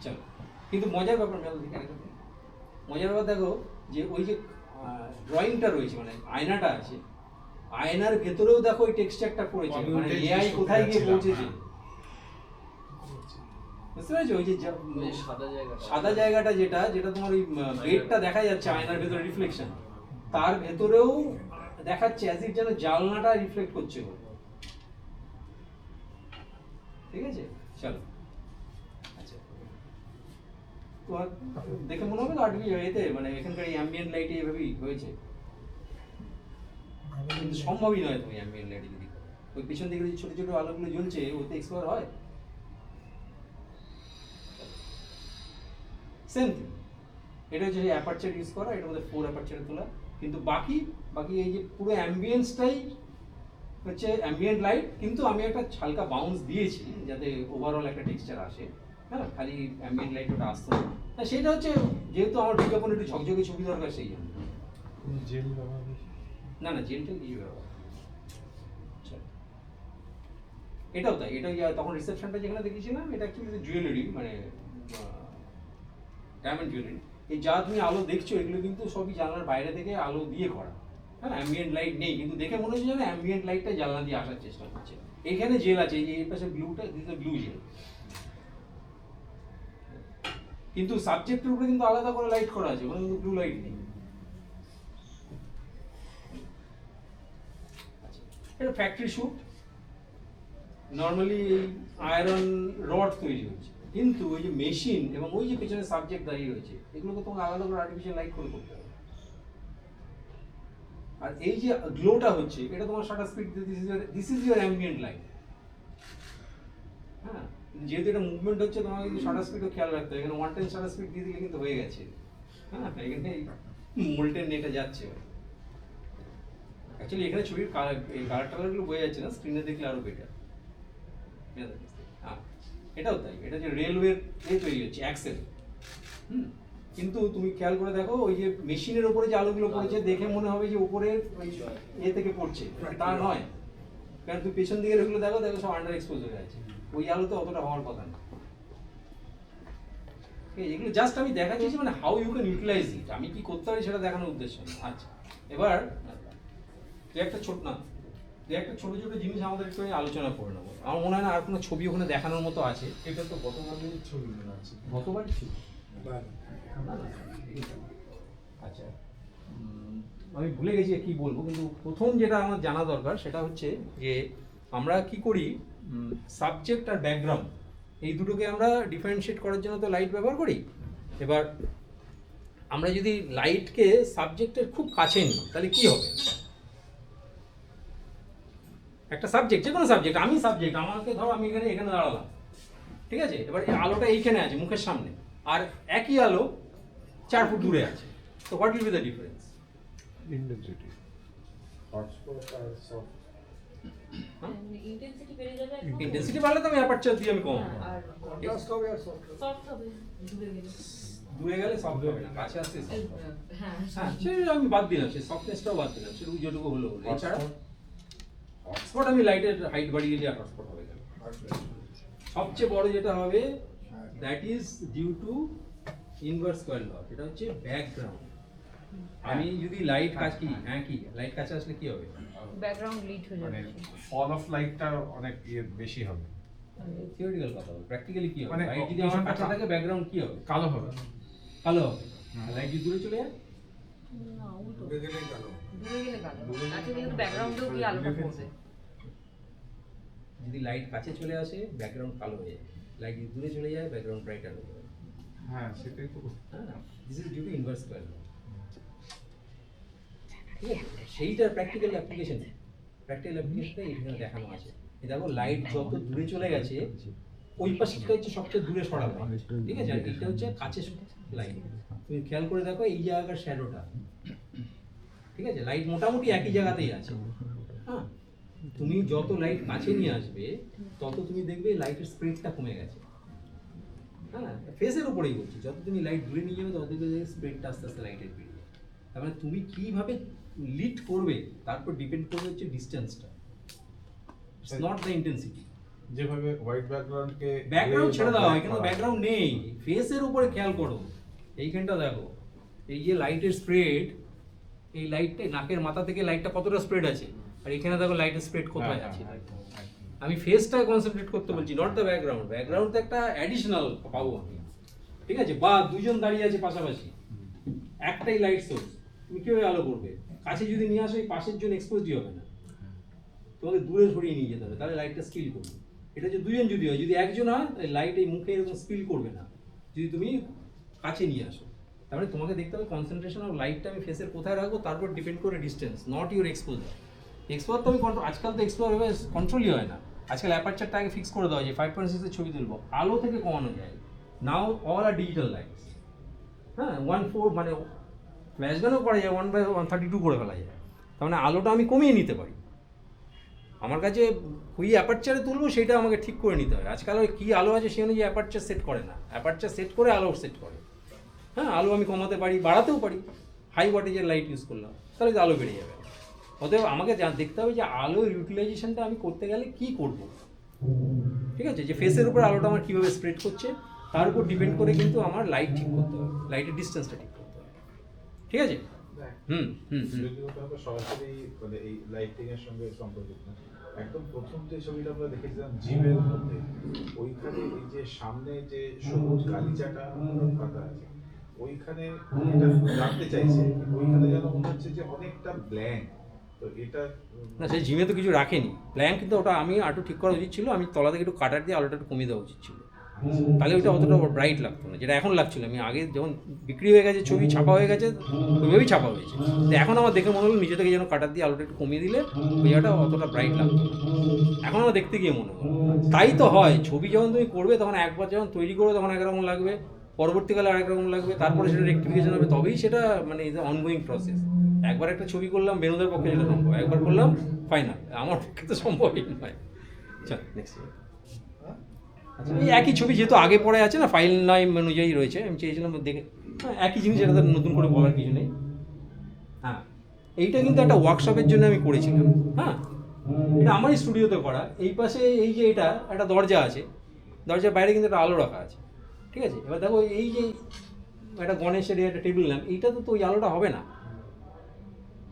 চলো, কিন্তু মজার ব্যাপার মজার ব্যাপার দেখো যে ওই যে ড্রয়িংটা রয়েছে, মানে আয়নাটা আছে, আয়নার ভেতরেও দেখো ওই টেক্সচারটা পড়েছে, মানে এআই কোথায় গিয়ে পৌঁছেছে। বুঝতে পেরেছো? ওই যে সাদা জায়গাটা যেটা তোমার ওই বেডটা দেখা যাচ্ছে আয়নার ভেতরে রিফ্লেকশন, তার ভেতরেও দেখাচ্ছে অ্যাজ ইফ যেন জানলাটা রিফ্লেক্ট করছে। ঠিক আছে, চলো। আচ্ছা, তোমার দেখে মনে হবে তো এতে মানে এখানকার এই অ্যাম্বিয়েন্ট লাইটে এভাবেই হয়েছে, কিন্তু সম্ভবই নয় তুমি অ্যাম্বিয়েন্ট লাইটে যদি করো। ওই পিছন দিকে যে ছোট ছোট আলোগুলো জ্বলছে ওতে এক্সপ্লোর হয়। সেম থিং, এটা হচ্ছে অ্যাপারচার ইউজ করা, এটার মধ্যে 4 অ্যাপারচারে তোলা, কিন্তু বাকি এই যে পুরো অ্যাম্বিয়েন্সটাই হচ্ছে অ্যাম্বিয়েন্ট লাইট, কিন্তু আমি একটা হালকা বাউন্স দিয়েছি যাতে ওভারঅল একটা টেক্সচার আসে। হ্যাঁ, খালি অ্যাম্বিয়েন্ট লাইট ওটা আসতো না। হ্যাঁ, সেটা হচ্ছে যেহেতু আমার বিজ্ঞাপন একটু ঝকঝকে ছবি দরকার, সেই জন্য। জেল ব্যবহার না না, জেলটা কিছু ব্যবহার। এটাও তাই, এটা তখন রিসেপশনটা যেখানে দেখেছিলাম, এটা অ্যাকচুয়ালি জুয়েলারি, মানে ডায়মন্ড জুয়েলারি। এই যা তুমি আলো দেখছো এগুলো কিন্তু সবই জানলার বাইরে থেকে আলো দিয়ে করা। হ্যাঁ, অ্যাম্বিয়েন্ট লাইট নেই, কিন্তু দেখে মনে হচ্ছে যেন অ্যাম্বিয়েন্ট লাইটটা জানলা দিয়ে আসার চেষ্টা করছে। এখানে জেল আছে, এই যে এই পাশে ব্লুটা, দিস ইজ ব্লু জেল, কিন্তু সাবজেক্টের উপরে কিন্তু আলাদা করে লাইট করা আছে, ওখানে কিন্তু ব্লু লাইট নেই। এটা factory shoot, normally iron rod তৈরি হচ্ছে, কিন্তু ওই যে মেশিন এবং ওই যে পেছনে সাবজেক্ট দাঁড়িয়ে রয়েছে, এগুলোকে তোমাকে আলাদা করে আর্টিফিশিয়াল লাইট করে করতে হবে। আর এই যে গ্লোটা হচ্ছে, এটা তোমার shutter speed, this is your ambient light. হ্যাঁ, যেহেতু এটা মুভমেন্ট হচ্ছে, তোমাকে কিন্তু শাটার স্পিডও খেয়াল রাখতে হবে। এখানে 110 শাটার স্পিড দিয়ে দিলে কিন্তু হয়ে গেছে। হ্যাঁ, এখানে মোল্টেন নেটে যাচ্ছে। অ্যাকচুয়ালি এখানে ছবির কালার টালারগুলো বোঝা যাচ্ছে না, স্ক্রিনে দেখলে আরো বেটার। হ্যাঁ, এটাও তাই, এটা যে রেলওয়ে তৈরি হচ্ছে অ্যাক্সেল। কিন্তু তুমি খেয়াল করে দেখো ওই যে মেশিনের উপরে যে আলোগুলো পড়েছে, দেখে মনে হবে যে উপরের ওই থেকে পড়ছে, তা নয়। কারণ তুমি পেছন দিকে ওগুলো দেখো সব আন্ডার এক্সপোজ হয়ে আছে, ওই আলোতে অতটা হওয়ার কথা না। এগুলো জাস্ট আমি দেখাচ্ছি যে মানে হাউ ইউ ক্যান ইউটিলাইজ ইট, আমি কি করতে পারি সেটা দেখানোর উদ্দেশ্য। আচ্ছা, এবার একটা ছোট ছোট জিনিস আমাদের একটু আলোচনা করে নেবো। আমার মনে হয় না আর কোনো ছবি ওখানে দেখানোর মতো আছে। এটা তো গতকালের ছবি মনে আছে। গতবার ছিল। আচ্ছা, আমি ভুলে গেছি কি বলবো, কিন্তু প্রথম যেটা আমার জানা দরকার সেটা হচ্ছে যে আমরা কি করি, সাবজেক্ট আর ব্যাকগ্রাউন্ড এই দুটোকে আমরা ডিফারেন্সিয়েট করার জন্য তো লাইট ব্যবহার করি। এবার আমরা যদি লাইটকে সাবজেক্টের খুব কাছে নিই তাহলে কি হবে? একটা সাবজেক্ট, যে কোনো সাবজেক্ট, আমি সাবজেক্ট, আমাকে ধরো আমি এখানে দাঁড়ালাম, ঠিক আছে? এবার এই আলোটা এইখানে আছে মুখের সামনে, আর একই আলো 4 ফুট দূরে আছে, তো what will be the difference? Intensity. Hotspot আর সফট। ইন্টেন্সিটি বেড়ে যাবে, ইন্টেন্সিটি বাড়লে তো আমি অ্যাপারচার দিয়ে আমি কম, আর কন্ট্রাস্ট হবে আর সফট হবে দূরে গেলে। সফট হবে না, কাছে আসতে soft হবে। হ্যাঁ, হ্যাঁ, সেটা আমি বাদ দিলাম, সেই সফটনেসটাও বাদ দিলাম, সেটা যেটুকু হলো। এছাড়া হটস্পট আমি লাইটের হাইট বাড়িয়ে দিলে হটস্পট হবে কেন? সবচেয়ে বড় যেটা হবে, that is due to inverse coil law, এটা হচ্ছে ব্যাকগ্রাউন্ড। আমি যদি লাইট কাছে কি লাইট কাছে আসলে কি হবে? ব্যাকগ্রাউন্ড লিড হয়ে মানে যাবে। ফল অফ লাইটটা অনেক বেশি হবে, থিওরিটিক্যাল কথা বল, প্র্যাকটিক্যালি কি হবে? মানে লাইট যদি আমার কাছে থাকে ব্যাকগ্রাউন্ড কি হবে? কালো হবে। কালো হবে। লাইট যদি দূরে চলে যায়, না, উল্টো দূরে গেলেই কালো। দূরে গেলে কালো। আচ্ছা, কিন্তু ব্যাকগ্রাউন্ডেও কি আলোটা পড়বে? যদি লাইট কাছে চলে আসে ব্যাকগ্রাউন্ড কালো হয়ে যায়, লাইট যদি দূরে চলে যায় ব্যাকগ্রাউন্ড ব্রাইটার হয়ে যাবে। হ্যাঁ, সেটাই তো। হ্যাঁ, this is due to inverse coil law. সেইটার প্র্যাকটিক্যাল অ্যাপ্লিকেশনটা এখানে দেখানো আছে। এই দেখো, লাইট যত দূরে চলে গেছে ওই পাশটা হচ্ছে সবচেয়ে দূরে সরানো লাইট, ঠিক আছে? আর এটা হচ্ছে কাছে লাইট। তুমি খেয়াল করে দেখো এই জায়গার শ্যাডোটা, ঠিক আছে? লাইট মোটামুটি একই জায়গাতেই আছে। হ্যাঁ, তুমি যত লাইট কাছে নিয়ে আসবে তত তুমি দেখবে লাইটের স্প্রেডটা কমে গেছে। হ্যাঁ, ফেসের উপরেই বলছি, যত তুমি লাইট দূরে নিয়ে যাবে তত দেখবে স্প্রেডটা আস্তে আস্তে লাইটের বেড়ে যাবে। তার মানে তুমি কিভাবে লিড করবে তারপর ডিপেন্ড করবে হচ্ছে ডিস্টেন্সটা, ইটস নট দ্য ইন্টেন্সিটি। যেভাবে হোয়াইট ব্যাকগ্রাউন্ডকে ব্যাকগ্রাউন্ড ছেড়ে দাও, এখানে ব্যাকগ্রাউন্ড নেই, ফেসের উপরে খেয়াল করো। এইখানটা দেখো, এই যে লাইটের স্প্রেড, এই লাইটটা নাকের মাথা থেকে লাইটটা কতটা স্প্রেড আছে, আর এখানে দেখো লাইটের স্প্রেড কোথায় আছে। আমি ফেসটা কনসেন্ট্রেট করতে বলছি, নট দ্য ব্যাকগ্রাউন্ড। ব্যাকগ্রাউন্ড তো একটা অ্যাডিশনাল পাবো আমি, ঠিক আছে? বা দুজন দাঁড়িয়ে আছে পাশাপাশি, একটাই লাইট সোর্স, তুমি কিভাবে আলো করবে? কাছে যদি নিয়ে আসো এই পাশের জন্য এক্সপোজই হবে না, তোমাকে দূরে সরিয়ে নিয়ে যেতে হবে, তাহলে লাইটটা স্পিল করবে। এটা যে দুজন যদি হয়, যদি একজন হয় লাইট এই মুখে এরকম স্পিল করবে না যদি তুমি কাছে নিয়ে আসো। তার মানে তোমাকে দেখতে হবে কনসেন্ট্রেশন অফ লাইটটা আমি ফেসের কোথায় রাখবো, তারপর ডিপেন্ড করে distance, not your exposure. Exposure তো আমি কন্ট্রোল, আজকাল তো এক্সপোজার কন্ট্রোলই হয় না। আজকাল অ্যাপারচারটা আগে ফিক্স করে দেওয়া যায় 5.6 ছবি তুলবো, আলো থেকে কমানো যায়। নাও অল আর ডিজিটাল লাইটস। হ্যাঁ, 1.4 মানে ফ্ল্যাশ গানও করা যায়, 1/132 করে ফেলা যায়। তার মানে আলোটা আমি কমিয়ে নিতে পারি। আমার কাছে ওই অ্যাপারচারে তুলবো সেটা আমাকে ঠিক করে নিতে হয়। আজকাল ওই কী আলো আছে সে অনুযায়ী অ্যাপারচার সেট করে না, অ্যাপারচার সেট করে আলো সেট করে। হ্যাঁ, আলো আমি কমাতে পারি, বাড়াতেও পারি। হাই ওয়াটেজের লাইট ইউজ করলাম, তাহলে আলো বেড়ে যাবে। অতএব আমাকে দেখতে হবে যে আলোর ইউটিলাইজেশনটা আমি করতে গেলে কী করব, ঠিক আছে? যে ফেসের উপর আলোটা আমার কীভাবে স্প্রেড করছে তার উপর ডিপেন্ড করে কিন্তু আমার লাইট ঠিক করতে হবে, লাইটের ডিস্টেন্সটা ঠিক করতে হবে, ঠিক আছে? হুম হুম হুম। যদি ওটা আমরা সরাসরি মানে এই লাইটিং এর সঙ্গে সম্পর্কিত না, একদম প্রথম যে ছবিটা আমরা দেখেছিলাম জিমের মধ্যে, ওইখানে এই যে সামনে যে সবুজ গালিচাটা পাতা আছে, ওইখানে এটা জানতে চাইছে, ওইখানে যেন মনে হচ্ছে যে অনেকটা ব্ল্যাঙ্ক। তো এটা না, সেই জিমে তো কিছু রাখেনি ব্ল্যাঙ্ক, কিন্তু ওটা আমি একটু ঠিক করা উচিত ছিল। আমি তলা থেকে একটু কাটার দিয়ে আলোটা একটু কমিয়ে দেওয়া উচিত ছিল, তাহলে ওইটা অতটা ব্রাইট লাগতো না, যেটা এখন লাগছিল। আমি আগে যেমন বিক্রি হয়ে গেছে, ছবি ছাপা হয়ে গেছে, ওইভাবেই ছাপা হয়েছে। তো এখন আমার দেখে মনে হলো নিজে থেকে যেন কাটার দিয়ে আলোটা একটু কমিয়ে দিলে ওই জায়গাটা অতটা ব্রাইট লাগতো না। এখন আমার দেখতে গিয়ে মনে হলো তাই তো হয়। ছবি যখন তুমি করবে তখন একবার যখন তৈরি করবে তখন একরকম লাগবে, পরবর্তীকালে আরেক রকম লাগবে, তারপরে সেটা রেক্টিফিকেশন হবে, তবেই সেটা মানে ইজ অনগোয়িং প্রসেস। একবার একটা ছবি করলাম বেনুদের পক্ষে যেটা সম্ভব, একবার করলাম ফাইনাল, আমার পক্ষে তো সম্ভবই নয়। চল নেক্সট। আচ্ছা, এই একই ছবি যেহেতু আগে পরে আছে না, ফাইল নাম অনুযায়ী রয়েছে, আমি চেয়েছিলাম দেখে একই জিনিস, এটা তো নতুন করে বলার কিছু নেই। হ্যাঁ, এইটা কিন্তু একটা ওয়ার্কশপের জন্য আমি করেছিলাম। হ্যাঁ, এটা আমারই স্টুডিওতে করা। এই পাশে এই যে এটা একটা দরজা আছে, দরজার বাইরে কিন্তু একটা আলো রাখা আছে, ঠিক আছে? এবার দেখো এই যে একটা গণেশের একটা টেবিল ল্যাম্প, এইটা তো ওই আলোটা হবে না,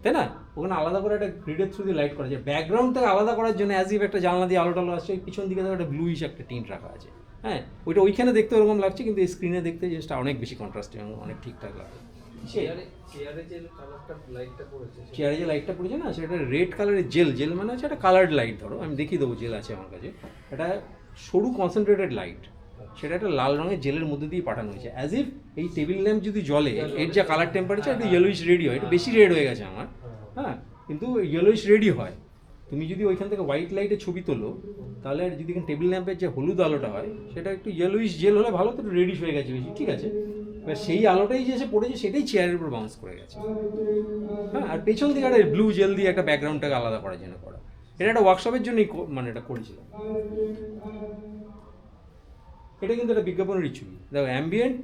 তাই না? ওখানে আলাদা করে একটা গ্রিডের থ্রু দিয়ে লাইট করা যায়। ব্যাকগ্রাউন্ড থেকে আলাদা করার জন্য অ্যাজ ইফ একটা জানলা দিয়ে আলোটা আসছে, ওই পিছন দিকে একটা ব্লুইশ একটা টিন্ট রাখা আছে। হ্যাঁ, ওইটা ওইখানে দেখতে ওরকম লাগছে, কিন্তু এই স্ক্রিনে দেখতে জিনিসটা অনেক বেশি কন্ট্রাস্ট এবং অনেক ঠিকঠাক লাগে। চেয়ারে যে কালারটা লাইটটা পড়েছে, চেয়ারে যে লাইটটা পড়েছে না, সেটা রেড কালারের জেল মানে হচ্ছে একটা কালার্ড লাইট। ধরো আমি দেখিয়ে দেবো, জেল আছে আমার কাছে, একটা সরু কনসেন্ট্রেটেড লাইট, সেটা একটা লাল রঙের জেলের মধ্যে দিয়ে পাঠানো হয়েছে। অ্যাজ ইফ এই টেবিল ল্যাম্প যদি জ্বলে, এর যা কালার টেম্পারেচার একটু ইয়েলোইশ রেডি হয়, একটু বেশি রেড হয়ে গেছে আমার। হ্যাঁ, কিন্তু ইয়েলোইশ রেডি হয়। তুমি যদি ওইখান থেকে হোয়াইট লাইটে ছবি তোলো, তাহলে যদি এখানে টেবিল ল্যাম্পের যে হলুদ আলোটা হয় সেটা একটু ইয়েলোইশ জেল হলে ভালো, তো একটু রেডিশ হয়ে গেছে বেশি, ঠিক আছে? এবার সেই আলোটাই যে এসে পড়েছে সেটাই চেয়ারের উপর বাউন্স করে গেছে। হ্যাঁ, আর পেছন দিকে একটা ব্লু জেল দিয়ে একটা ব্যাকগ্রাউন্ডটাকে আলাদা করার জন্য করা। এটা একটা ওয়ার্কশপের জন্যই মানে এটা করেছিলাম। এটা কিন্তু একটা বিজ্ঞাপনেরই ছবি, দেখো অ্যাম্বিয়েন্ট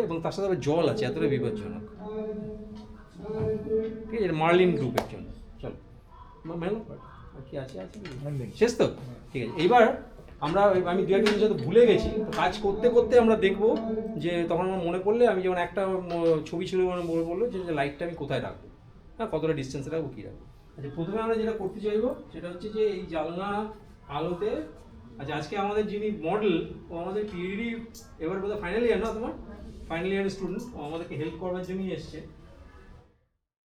এবং তার সাথে আবার জল আছে, এতটা বিপজ্জনক, ঠিক আছে? মার্লিন গ্রুপের জন্য। চলো ম্যাডাম আর কি আছে শেষ তো, ঠিক আছে? এইবার আমি দু একটা জিনিস হয়তো ভুলে গেছি, তো কাজ করতে করতে আমরা দেখবো যে তখন আমার মনে পড়লে, আমি যেমন একটা ছবি ছিল মনে পড়লো যে লাইটটা আমি কোথায় রাখবো, হ্যাঁ, কতটা ডিস্টেন্সে রাখবো, কী রাখবো। আচ্ছা, প্রথমে আমরা যেটা করতে চাইবো সেটা হচ্ছে যে এই জানলা আলোতে, আচ্ছা আজকে আমাদের যিনি মডেল, ও আমাদের পিএইচডি এবার বোধহয় ফাইনাল ইয়ার না, তোমার ফাইনাল ইয়ারের স্টুডেন্ট, ও আমাদেরকে হেল্প করবার জন্যই এসছে।